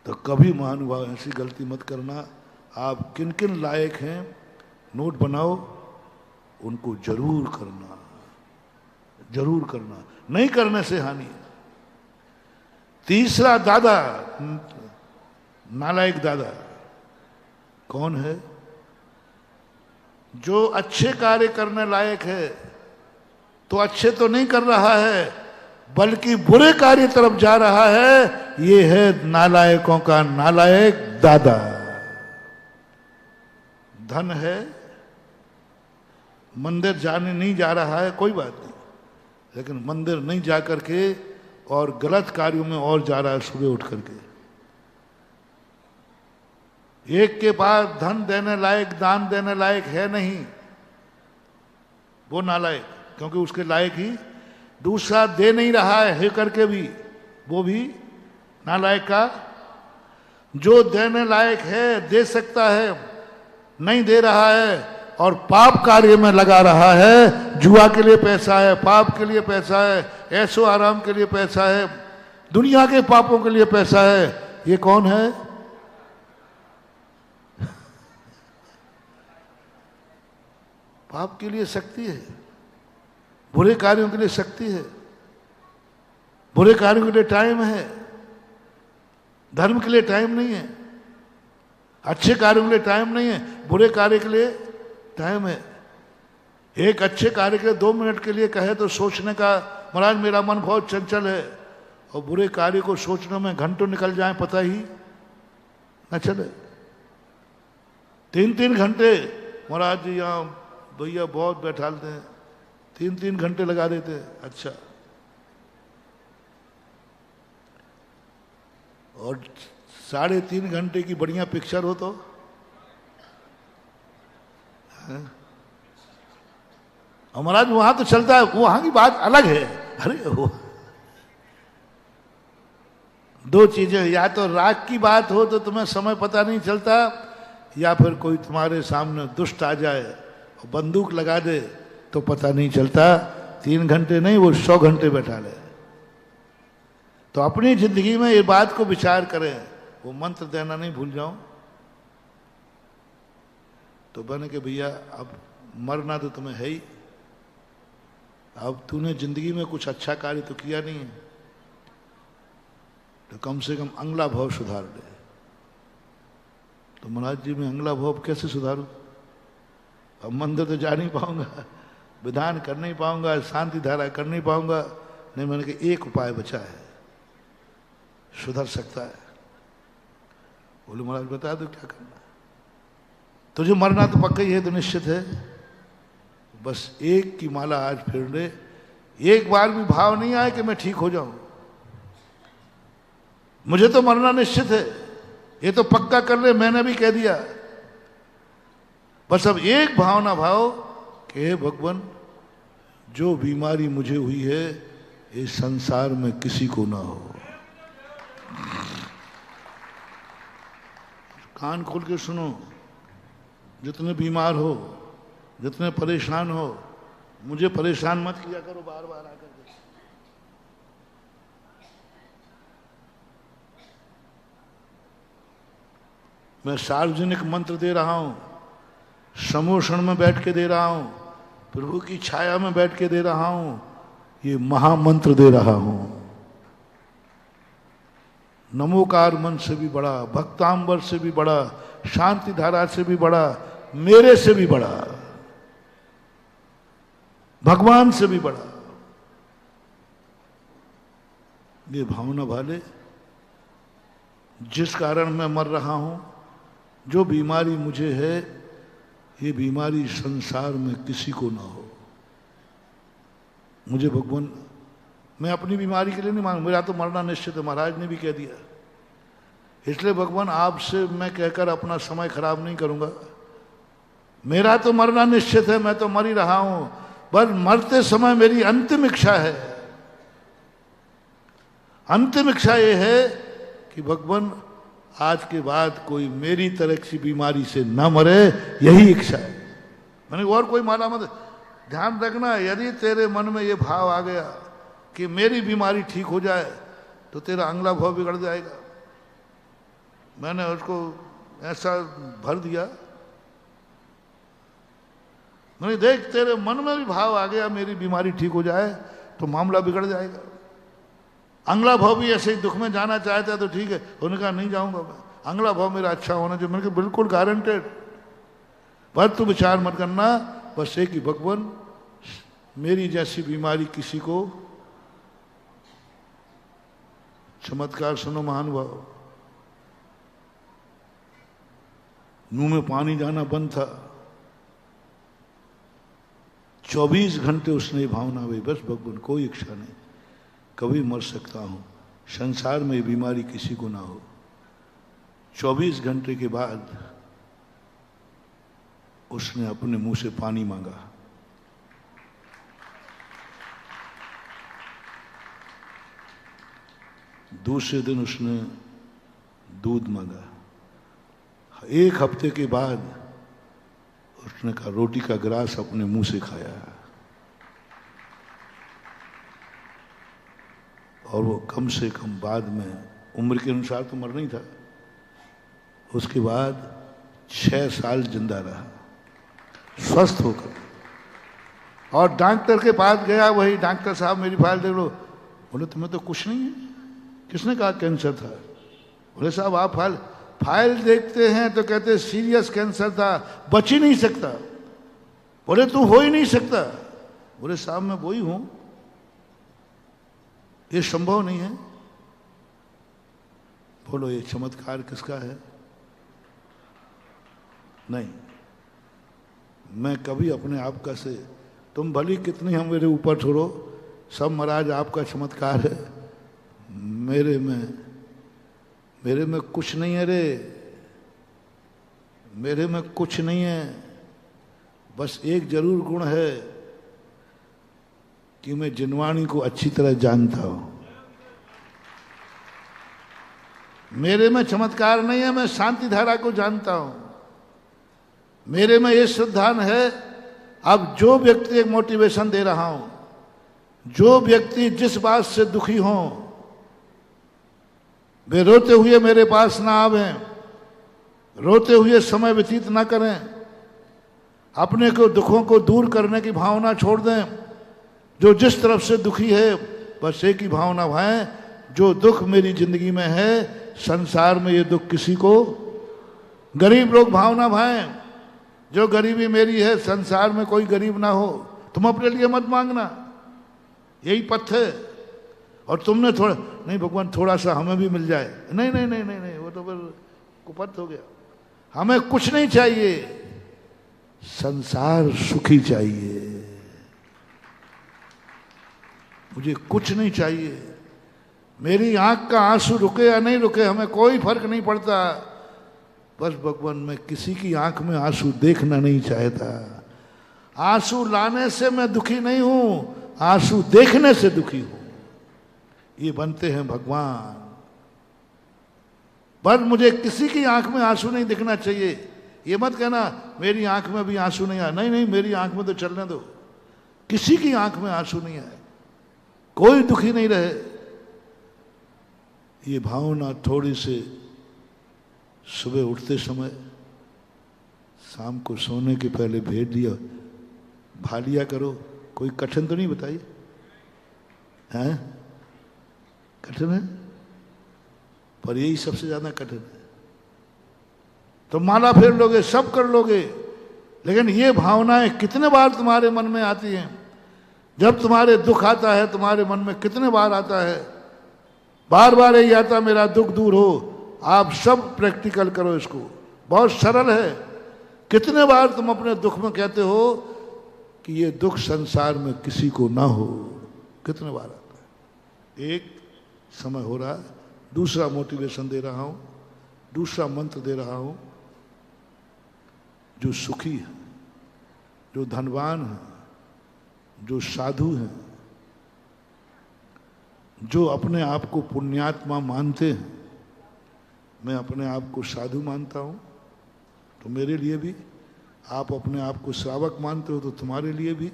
तो कभी महानुभाव ऐसी गलती मत करना। आप किन किन लायक हैं नोट बनाओ, उनको जरूर करना, जरूर करना, नहीं करने से हानि है। तीसरा दादा, नालायक दादा कौन है? जो अच्छे कार्य करने लायक है तो अच्छे तो नहीं कर रहा है, बल्कि बुरे कार्य तरफ जा रहा है। ये है नालायकों का नालायक दादा। धन है, मंदिर जाने नहीं जा रहा है, कोई बात नहीं, लेकिन मंदिर नहीं जा करके और गलत कार्यों में और जा रहा है सुबह उठ करके। एक के पास धन देने लायक, दान देने लायक है नहीं, वो नालायक, क्योंकि उसके लायक ही दूसरा दे नहीं रहा है करके भी, वो भी नालायक का। जो देने लायक है, दे सकता है, नहीं दे रहा है और पाप कार्य में लगा रहा है। जुआ के लिए पैसा है, पाप के लिए पैसा है, ऐशो आराम के लिए पैसा है, दुनिया के पापों के लिए पैसा है। ये कौन है? पाप के लिए शक्ति है, बुरे कार्यों के लिए शक्ति है, बुरे कार्यों के लिए टाइम है, धर्म के लिए टाइम नहीं है, अच्छे कार्यों के लिए टाइम नहीं है, बुरे कार्य के लिए टाइम है। एक अच्छे कार्य के लिए 2 मिनट के लिए कहे तो सोचने का, महाराज मेरा मन बहुत चंचल है, और बुरे कार्य को सोचने में घंटों निकल जाए पता ही न चले। 3-3 घंटे महाराज जी यहाँ भैया बहुत बैठालते हैं, 3-3 घंटे लगा देते हैं। अच्छा, और 3.5 घंटे की बढ़िया पिक्चर हो तो महाराज वहां तो चलता है, वहां की बात अलग है। अरे वो 2 चीजें, या तो राग की बात हो तो तुम्हें समय पता नहीं चलता, या फिर कोई तुम्हारे सामने दुष्ट आ जाए और बंदूक लगा दे तो पता नहीं चलता। 3 घंटे नहीं, वो 100 घंटे बैठा ले। तो अपनी जिंदगी में ये बात को विचार करें, वो मंत्र देना नहीं भूल जाऊं। तो बने कि भैया अब मरना तो तुम्हें है ही, अब तूने जिंदगी में कुछ अच्छा कार्य तो किया नहीं है, तो कम से कम अंगला भाव सुधार ले। तो महाराज जी मैं अंगला भाव कैसे सुधारूं? अब मंदिर तो जा नहीं पाऊंगा, विधान कर नहीं पाऊंगा, शांति धारा कर नहीं पाऊंगा। नहीं, मैंने कहा एक उपाय बचा है, सुधर सकता है। बोले महाराज बता दो क्या करना। तुझे मरना तो पक्का ही है, तो निश्चित है, बस एक की माला आज फेर ले। एक बार भी भाव नहीं आए कि मैं ठीक हो जाऊं, मुझे तो मरना निश्चित है, ये तो पक्का कर ले, मैंने भी कह दिया। बस अब एक भावना भाव कि हे भगवान, जो बीमारी मुझे हुई है इस संसार में किसी को ना हो। कान खोल के सुनो, जितने बीमार हो, जितने परेशान हो, मुझे परेशान मत किया करो बार बार आकर के। मैं सार्वजनिक मंत्र दे रहा हूं, समूषण में बैठ के दे रहा हूं, प्रभु की छाया में बैठ के दे रहा हूं, ये महामंत्र दे रहा हूं। नमोकार मन से भी बड़ा, भक्तांबर से भी बड़ा, शांति धारा से भी बड़ा, मेरे से भी बड़ा, भगवान से भी बड़ा। ये भावना वाले जिस कारण मैं मर रहा हूं, जो बीमारी मुझे है, ये बीमारी संसार में किसी को ना हो। मुझे भगवान, मैं अपनी बीमारी के लिए नहीं मांग, मेरा तो मरना निश्चित है, महाराज ने भी कह दिया। इसलिए भगवान आपसे मैं कहकर अपना समय खराब नहीं करूंगा। मेरा तो मरना निश्चित है, मैं तो मर ही रहा हूं, बस मरते समय मेरी अंतिम इच्छा है, अंतिम इच्छा ये है कि भगवान आज के बाद कोई मेरी तरह की बीमारी से न मरे, यही इच्छा है। मैंने और कोई माना मत। ध्यान रखना, यदि तेरे मन में ये भाव आ गया कि मेरी बीमारी ठीक हो जाए तो तेरा अगला भाव बिगड़ जाएगा। मैंने उसको ऐसा भर दिया, मैंने देख तेरे मन में भी भाव आ गया मेरी बीमारी ठीक हो जाए तो मामला बिगड़ जाएगा। अगला भाव भी ऐसे ही दुख में जाना चाहता है तो ठीक है, उन्होंने कहा नहीं जाऊंगा मैं, अगला भाव मेरा अच्छा होना चाहिए। मैंने कहा बिल्कुल गारंटेड, पर तू विचार मत करना, बस एक ही भगवान मेरी जैसी बीमारी किसी को। चमत्कार सुनो महानुभाव, मुंह में पानी जाना बंद था, 24 घंटे उसने भावना हुई, बस भगवान कोई इच्छा नहीं, कभी मर सकता हूं, संसार में बीमारी किसी को ना हो। 24 घंटे के बाद उसने अपने मुंह से पानी मांगा। दूसरे दिन उसने दूध मांगा। 1 हफ्ते के बाद उसने कहा रोटी का ग्रास अपने मुंह से खाया, और वो कम से कम बाद में, उम्र के अनुसार तो मरना ही था, उसके बाद 6 साल जिंदा रहा स्वस्थ होकर। और डॉक्टर के पास गया, वही डॉक्टर साहब मेरी फाइल देख लो। बोले तुम्हें तो कुछ नहीं है। किसने कहा कैंसर था? बोले साहब आप फाइल देखते हैं तो कहते सीरियस कैंसर था, बच ही नहीं सकता। बोले तू हो ही नहीं सकता। बोले साहब मैं वही हूं, ये संभव नहीं है। बोलो ये चमत्कार किसका है? नहीं, मैं कभी अपने आप का से, तुम भली कितनी हम मेरे ऊपर छोड़ो, सब महाराज आपका चमत्कार है, मेरे में कुछ नहीं है रे, मेरे में कुछ नहीं है। बस एक जरूर गुण है कि मैं जिनवाणी को अच्छी तरह जानता हूं। मेरे में चमत्कार नहीं है, मैं शांति धारा को जानता हूं। मेरे में ये सिद्धांत है, अब जो व्यक्ति एक मोटिवेशन दे रहा हूं, जो व्यक्ति जिस बात से दुखी हो, वे रोते हुए मेरे पास ना आवें, रोते हुए समय व्यतीत ना करें, अपने को दुखों को दूर करने की भावना छोड़ दें। जो जिस तरफ से दुखी है बस एक ही भावना भाएं, जो दुख मेरी जिंदगी में है संसार में ये दुख किसी को। गरीब लोग भावना भाएं, जो गरीबी मेरी है संसार में कोई गरीब ना हो। तुम अपने लिए मत मांगना, यही पथ है। और तुमने थोड़ा नहीं भगवान थोड़ा सा हमें भी मिल जाए, नहीं नहीं नहीं नहीं नहीं, वो तो फिर कुपथ हो गया। हमें कुछ नहीं चाहिए, संसार सुखी चाहिए। मुझे कुछ नहीं चाहिए, मेरी आंख का आंसू रुके या नहीं रुके हमें कोई फर्क नहीं पड़ता। बस भगवान मैं किसी की आंख में आंसू देखना नहीं चाहता। आंसू लाने से मैं दुखी नहीं हूं, आंसू देखने से दुखी हूं। ये बनते हैं भगवान। पर मुझे किसी की आंख में आंसू नहीं दिखना चाहिए। ये मत कहना मेरी आंख में भी आंसू नहीं आया, नहीं नहीं मेरी आंख में तो चलने दो। किसी की आंख में आंसू नहीं आए, कोई दुखी नहीं रहे। ये भावना थोड़ी से सुबह उठते समय, शाम को सोने के पहले भेज दिया, भा लिया करो। कोई कठिन तो नहीं बताइए, हैं? कठिन है, पर यही सबसे ज्यादा कठिन है। तो माला फेर लोगे, सब कर लोगे, लेकिन ये भावनाएं कितने बार तुम्हारे मन में आती हैं? जब तुम्हारे दुख आता है तुम्हारे मन में कितने बार आता है? बार बार यही आता मेरा दुख दूर हो, आप सब प्रैक्टिकल करो इसको, बहुत सरल है। कितने बार तुम अपने दुख में कहते हो कि ये दुख संसार में किसी को ना हो, कितने बार आता है। एक समय हो रहा है, दूसरा मोटिवेशन दे रहा हूं, दूसरा मंत्र दे रहा हूं। जो सुखी है, जो धनवान है, जो साधु हैं, जो अपने आप को पुण्यात्मा मानते हैं, मैं अपने आप को साधु मानता हूं तो मेरे लिए भी, आप अपने आप को श्रावक मानते हो तो तुम्हारे लिए भी,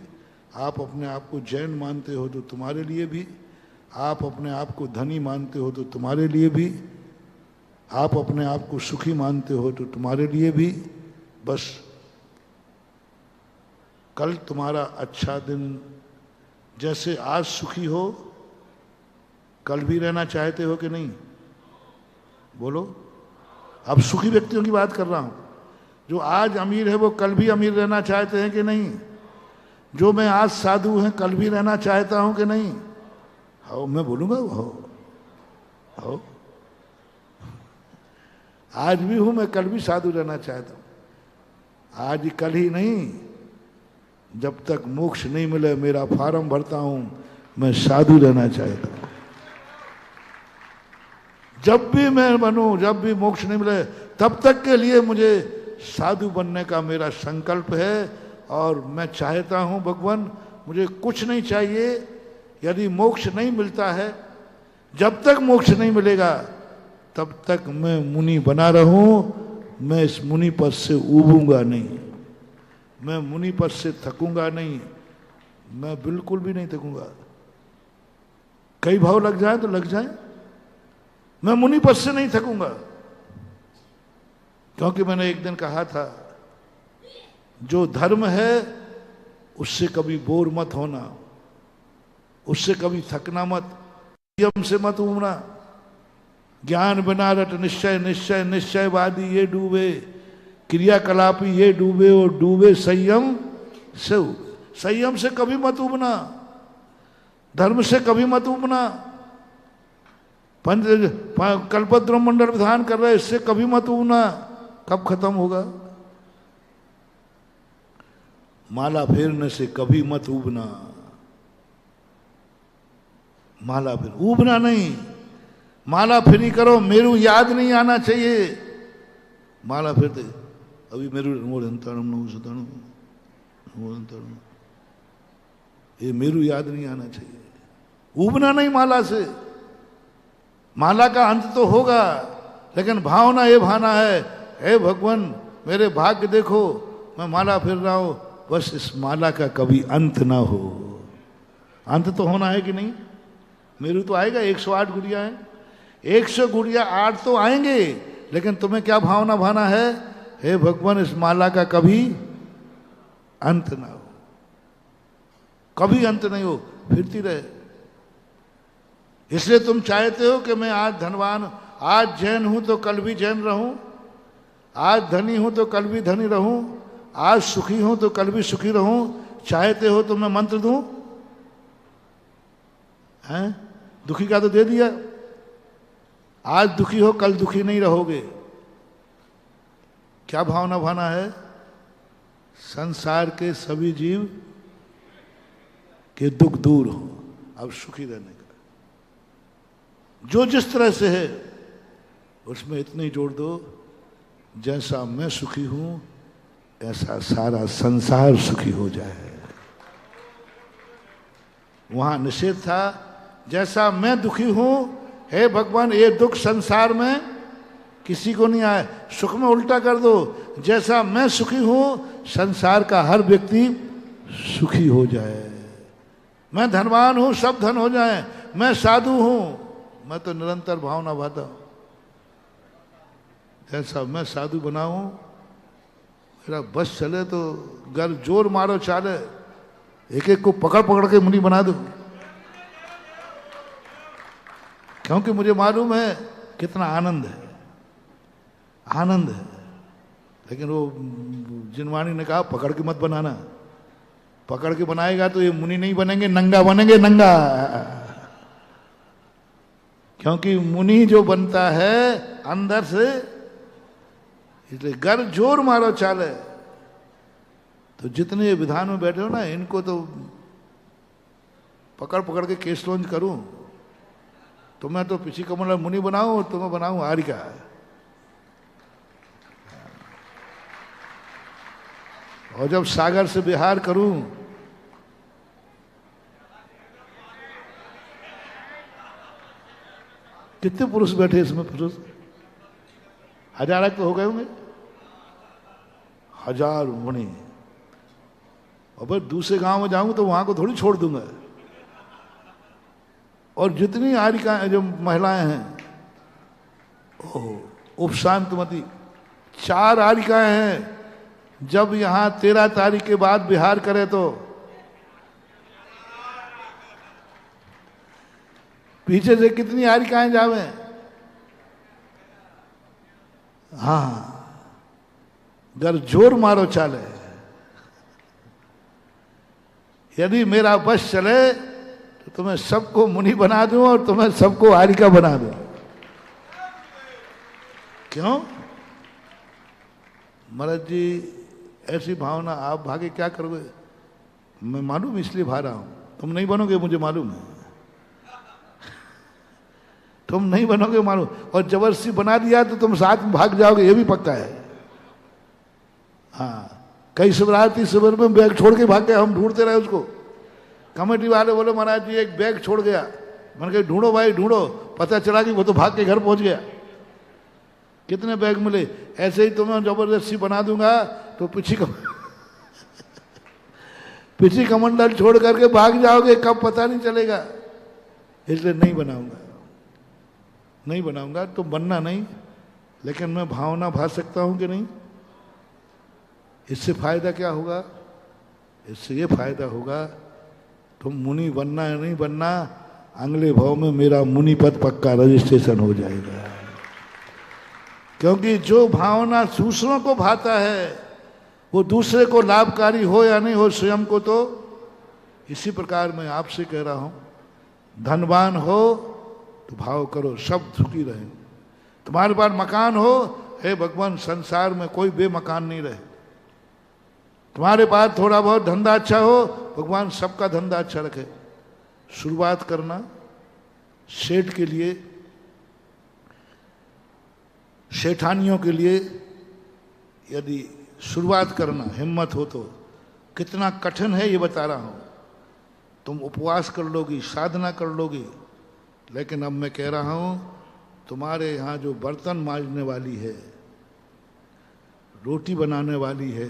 आप अपने आप को जैन मानते हो तो तुम्हारे लिए भी, आप अपने आप को धनी मानते हो तो तुम्हारे लिए भी, आप अपने आप को सुखी मानते हो तो तुम्हारे लिए भी। बस कल तुम्हारा अच्छा दिन, जैसे आज सुखी हो कल भी रहना चाहते हो कि नहीं? बोलो। अब सुखी व्यक्तियों की बात कर रहा हूं। जो आज अमीर है वो कल भी अमीर रहना चाहते हैं कि नहीं? जो मैं आज साधु हैं कल भी रहना चाहता हूं कि नहीं? हो, मैं बोलूंगा हो। आज भी हूं, मैं कल भी साधु रहना चाहता हूं। आज कल ही नहीं, जब तक मोक्ष नहीं मिले मेरा फार्म भरता हूं, मैं साधु रहना चाहता हूं। जब भी मैं बनूं, जब भी मोक्ष नहीं मिले, तब तक के लिए मुझे साधु बनने का मेरा संकल्प है। और मैं चाहता हूं भगवान, मुझे कुछ नहीं चाहिए। यदि मोक्ष नहीं मिलता है, जब तक मोक्ष नहीं मिलेगा तब तक मैं मुनि बना रहूं। मैं इस मुनि पद से ऊबूंगा नहीं, मैं मुनि पद से थकूंगा नहीं, मैं बिल्कुल भी नहीं थकूंगा। कई भाव लग जाए तो लग जाए, मैं मुनि पद से नहीं थकूंगा। क्योंकि मैंने एक दिन कहा था, जो धर्म है उससे कभी बोर मत होना, उससे कभी थकना मत, नियम से मत उबना। ज्ञान बिना रट निश्चय, निश्चय निश्चयवादी ये डूबे, क्रियाकलापी ये डूबे और डूबे संयम से। संयम से कभी मत उबना, धर्म से कभी मत उबना। कल्पद्रुम मंडल विधान कर रहे, इससे कभी मत उबना। कब खत्म होगा? माला फेरने से कभी मत उबना। माला फेर, उबना नहीं, माला फेरी करो। मेरू याद नहीं आना चाहिए। माला फेरते अभी मेरू ये मेरू याद नहीं आना चाहिए। उबना नहीं माला से। माला का अंत तो होगा, लेकिन भावना ये भाना है, हे भगवान मेरे भाग्य देखो, मैं माला फिर रहा हूं, बस इस माला का कभी अंत ना हो। अंत तो होना है कि नहीं? मेरू तो आएगा, 108 गुड़िया है, 108 तो आएंगे, लेकिन तुम्हें क्या भावना भाना है? हे भगवान इस माला का कभी अंत ना हो, कभी अंत नहीं हो, फिरती रहे। इसलिए तुम चाहते हो कि मैं आज धनवान, आज जैन हूं तो कल भी जैन रहूं, आज धनी हूं तो कल भी धनी रहूं, आज सुखी हूं तो कल भी सुखी रहूं। चाहते हो तो मैं मंत्र दूं? हैं? दुखी का तो दे दिया। आज दुखी हो कल दुखी नहीं रहोगे। क्या भावना भाना है? संसार के सभी जीव के दुख दूर हो, अब सुखी रहने का। जो जिस तरह से है उसमें इतनी जोड़ दो, जैसा मैं सुखी हूं ऐसा सारा संसार सुखी हो जाए। वहां निषेध था, जैसा मैं दुखी हूं, हे भगवान ये दुख संसार में किसी को नहीं आए। सुख में उल्टा कर दो, जैसा मैं सुखी हूं संसार का हर व्यक्ति सुखी हो जाए। मैं धनवान हूं, सब धन हो जाए। मैं साधु हूं, मैं तो निरंतर भावना भाता हूं। जैसा मैं साधु बनाऊं, मेरा बस चले तो घर जोर मारो चाले, एक एक को पकड़ पकड़ के मुनि बना दो। क्योंकि मुझे मालूम है कितना आनंद है, आनंद है। लेकिन वो जिनवाणी ने कहा पकड़ के मत बनाना, पकड़ के बनाएगा तो ये मुनि नहीं बनेंगे, नंगा बनेंगे, नंगा। क्योंकि मुनि जो बनता है अंदर से, इसलिए घर जोर मारो चाले। तो जितने विधान में बैठे हो ना, इनको तो पकड़ पकड़ के केस लॉन्च करूं, तो मैं तो पिछी कमल मुनि बनाऊं और तुम्हें बनाऊं आरिका। और जब सागर से बिहार करूं, कितने पुरुष बैठे इसमें? पुरुष 1000 तो हो गए होंगे, 1000 मुनि। और फिर दूसरे गांव में जाऊंगा तो वहां को थोड़ी छोड़ दूंगा। और जितनी आरिका जो महिलाएं हैं, उपशांतमती 4 आरिकाएं हैं। जब यहां 13 तारीख के बाद बिहार करे तो पीछे से कितनी आरिकाएं जावे? हाँ, अगर जोर मारो चाले। यदि मेरा बस चले तो तुम्हें सबको मुनि बना दूं और तुम्हें सबको आरिका बना दूं। क्यों महाराज जी ऐसी भावना? आप भागे क्या करोगे? मैं मालूम इसलिए भाग रहा हूं। तुम नहीं बनोगे मुझे मालूम है, तुम नहीं बनोगे मालूम। और जबरदस्ती बना दिया तो तुम साथ में भाग जाओगे, ये भी पक्का है। हाँ, कई शिवरात्रि शिविर में बैग छोड़ के भाग गए, हम ढूंढते रहे उसको। कमेटी वाले बोले महाराज जी एक बैग छोड़ गया। मैंने कहा ढूंढो भाई ढूंढो। पता चला कि वो तो भाग के घर पहुंच गया। कितने बैग मिले? ऐसे ही तुम्हें जबरदस्ती बना दूंगा तो पिछी कमंडल छोड़ करके भाग जाओगे, कब पता नहीं चलेगा। इसलिए नहीं बनाऊंगा, नहीं बनाऊंगा। तो बनना नहीं, लेकिन मैं भावना भा सकता हूं कि नहीं? इससे फायदा क्या होगा? इससे ये फायदा होगा, तुम मुनि बनना है नहीं बनना, अगले भाव में मेरा मुनि पद पक्का रजिस्ट्रेशन हो जाएगा। क्योंकि जो भावना दूसरों को भाता है वो दूसरे को लाभकारी हो या नहीं हो, स्वयं को तो। इसी प्रकार मैं आपसे कह रहा हूं, धनवान हो तो भाव करो, सब सुखी रहे। तुम्हारे पास मकान हो, हे भगवान संसार में कोई बेमकान नहीं रहे। तुम्हारे पास थोड़ा बहुत धंधा अच्छा हो, भगवान सबका धंधा अच्छा रखे। शुरुआत करना सेठ के लिए, सेठानियों के लिए यदि शुरुआत करना हिम्मत हो तो कितना कठिन है ये बता रहा हूं। तुम उपवास कर लोगी, साधना कर लोगी, लेकिन अब मैं कह रहा हूं तुम्हारे यहाँ जो बर्तन मांजने वाली है, रोटी बनाने वाली है,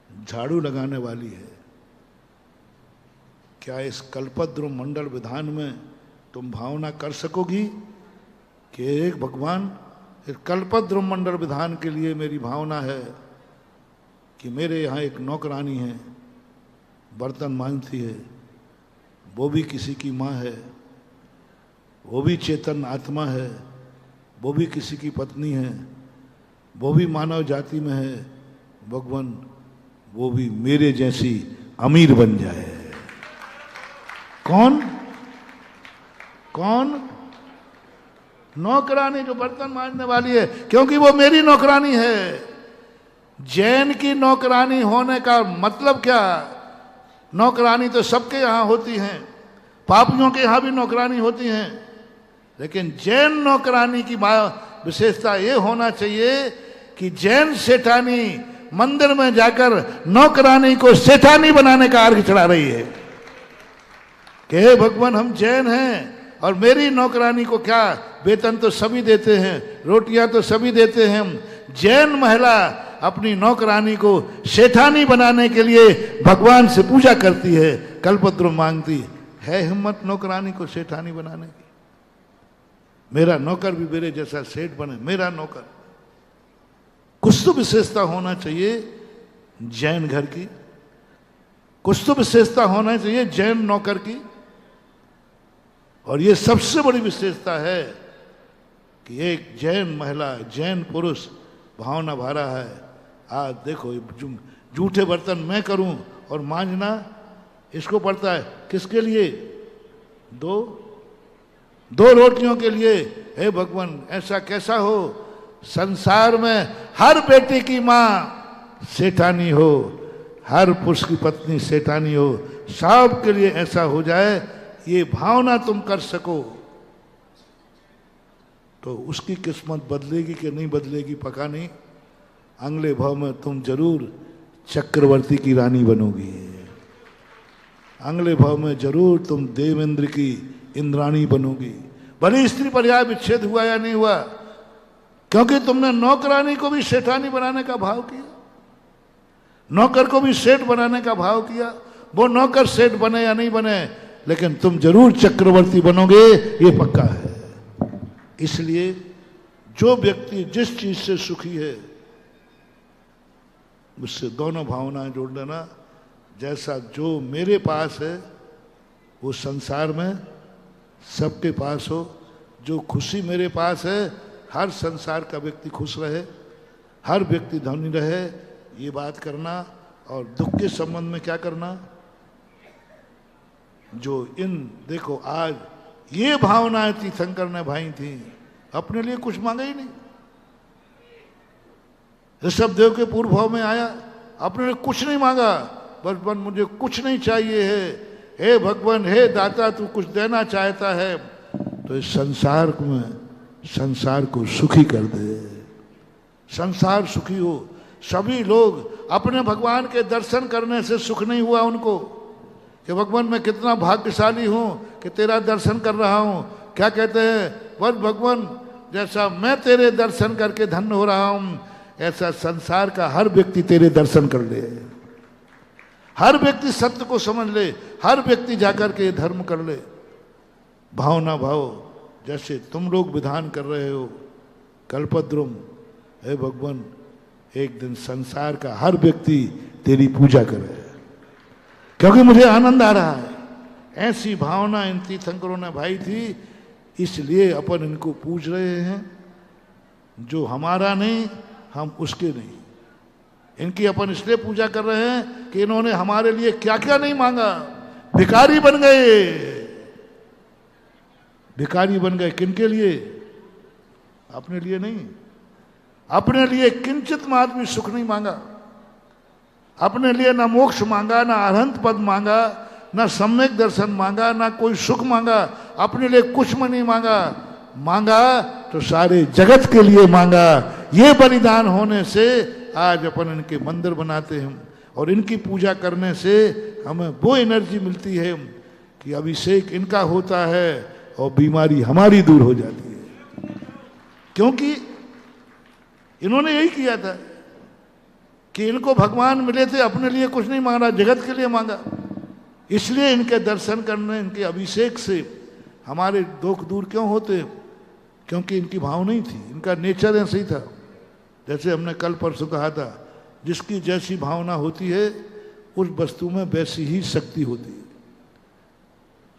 झाड़ू लगाने वाली है, क्या इस कल्पद्रुम मंडल विधान में तुम भावना कर सकोगी कि एक भगवान, इस कल्पद्रुम मंडल विधान के लिए मेरी भावना है कि मेरे यहाँ एक नौकरानी है, बर्तन मांजती है, वो भी किसी की माँ है, वो भी चेतन आत्मा है, वो भी किसी की पत्नी है, वो भी मानव जाति में है। भगवान वो भी मेरे जैसी अमीर बन जाए। कौन? कौन? नौकरानी जो बर्तन मांजने वाली है, क्योंकि वो मेरी नौकरानी है। जैन की नौकरानी होने का मतलब क्या? नौकरानी तो सबके यहां होती हैं, पापियों के यहां भी नौकरानी होती हैं, लेकिन जैन नौकरानी की विशेषता ये होना चाहिए कि जैन सेठानी मंदिर में जाकर नौकरानी को सेठानी बनाने का अर्घ चढ़ा रही है कि हे भगवान हम जैन हैं और मेरी नौकरानी को क्या वेतन तो सभी देते हैं, रोटियां तो सभी देते हैं। जैन महिला अपनी नौकरानी को सेठानी बनाने के लिए भगवान से पूजा करती है, कल्पद्रुम मांगती है। हिम्मत नौकरानी को सेठानी बनाने की? मेरा नौकर भी मेरे जैसा सेठ बने, मेरा नौकर। कुछ तो विशेषता होना चाहिए जैन घर की, कुछ तो विशेषता होना चाहिए जैन नौकर की। और ये सबसे बड़ी विशेषता है कि एक जैन महिला, जैन पुरुष भावना भा रहा है। आज देखो जूठे बर्तन मैं करूं और मांजना इसको पड़ता है। किसके लिए? 2 2 रोटियों के लिए हे भगवान ऐसा कैसा हो, संसार में हर बेटे की माँ सेठानी हो, हर पुरुष की पत्नी सेठानी हो, सब के लिए ऐसा हो जाए, ये भावना तुम कर सको तो उसकी किस्मत बदलेगी कि नहीं बदलेगी पता नहीं। अगले भाव में तुम जरूर चक्रवर्ती की रानी बनोगी, अगले भाव में जरूर तुम देवेंद्र की इंद्राणी बनोगी। भले स्त्री पर्याय विच्छेद हुआ या नहीं हुआ, क्योंकि तुमने नौकरानी को भी सेठानी बनाने का भाव किया, नौकर को भी सेठ बनाने का भाव किया। वो नौकर सेठ बने या नहीं बने, लेकिन तुम जरूर चक्रवर्ती बनोगे, ये पक्का है। इसलिए जो व्यक्ति जिस चीज से सुखी है उससे दोनों भावनाएं जोड़ लेना। जैसा जो मेरे पास है वो संसार में सबके पास हो, जो खुशी मेरे पास है हर संसार का व्यक्ति खुश रहे, हर व्यक्ति धनी रहे, ये बात करना। और दुख के संबंध में क्या करना, जो इन देखो आज ये भावनाएं तीर्थंकर ने भाई थी, अपने लिए कुछ मांगा ही नहीं। ऋषभदेव के पूर्व भाव में आया, अपने लिए कुछ नहीं मांगा, भगवान मुझे कुछ नहीं चाहिए है, हे भगवान हे दाता तू कुछ देना चाहता है तो इस संसार में संसार को सुखी कर दे, संसार सुखी हो। सभी लोग अपने भगवान के दर्शन करने से सुख नहीं हुआ उनको कि भगवान मैं कितना भाग्यशाली हूं कि तेरा दर्शन कर रहा हूं। क्या कहते हैं, बस भगवान जैसा मैं तेरे दर्शन करके धन्य हो रहा हूं, ऐसा संसार का हर व्यक्ति तेरे दर्शन कर ले, हर व्यक्ति सत्य को समझ ले, हर व्यक्ति जाकर के धर्म कर ले। भावना भाव जैसे तुम लोग विधान कर रहे हो कल्पद्रुम, हे भगवान एक दिन संसार का हर व्यक्ति तेरी पूजा करे, क्योंकि मुझे आनंद आ रहा है। ऐसी भावना इन तीर्थंकरों ने भाई थी, इसलिए अपन इनको पूज रहे हैं। जो हमारा नहीं हम उसके नहीं, इनकी अपन इसलिए पूजा कर रहे हैं कि इन्होंने हमारे लिए क्या क्या नहीं मांगा। भिखारी बन गए, भिखारी बन गए किनके लिए, अपने लिए नहीं। अपने लिए किंचित मात्र भी सुख नहीं मांगा, अपने लिए ना मोक्ष मांगा, ना अरहंत पद मांगा, ना सम्यक दर्शन मांगा, ना कोई सुख मांगा, अपने लिए कुछ में नहीं मांगा। मांगा तो सारे जगत के लिए मांगा। ये बलिदान होने से आज अपन इनके मंदिर बनाते हैं और इनकी पूजा करने से हमें वो एनर्जी मिलती है कि अभिषेक इनका होता है और बीमारी हमारी दूर हो जाती है, क्योंकि इन्होंने यही किया था कि इनको भगवान मिले थे, अपने लिए कुछ नहीं मांगा, जगत के लिए मांगा। इसलिए इनके दर्शन करने, इनके अभिषेक से हमारे दुख दूर क्यों होते, क्योंकि इनकी भाव नहीं थी, इनका नेचर ऐसे ही था। जैसे हमने कल परसों कहा था, जिसकी जैसी भावना होती है उस वस्तु में वैसी ही शक्ति होती है।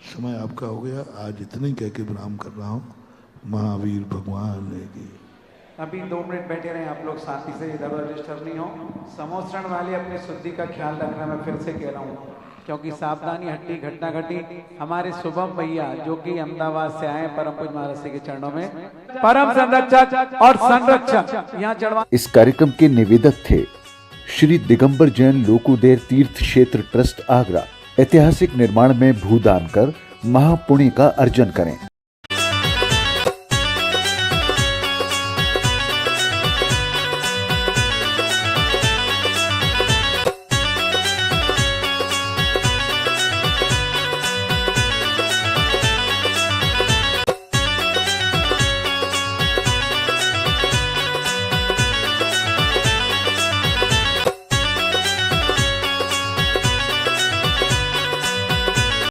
समय आपका हो गया, आज इतने ही कह के विराम कर रहा हूँ। महावीर भगवान की। अभी 2 मिनट बैठे रहे आप लोग, शांति से, इधर उधर डिस्टर्ब नहीं हो। समोसरण वाले अपनी शुद्धि का ख्याल रखना, मैं फिर से कह रहा हूँ, क्योंकि सावधानी हट्टी घटना घटी। हमारे शुभम भैया जो कि अहमदाबाद से आए, परम पूज्य महाराज के चरणों में परम संरक्षक और संरक्षक यहाँ चढ़वा। इस कार्यक्रम के निवेदक थे श्री दिगंबर जैन लोकोदर तीर्थ क्षेत्र ट्रस्ट आगरा। ऐतिहासिक निर्माण में भूदान कर महापुण्य का अर्जन करें।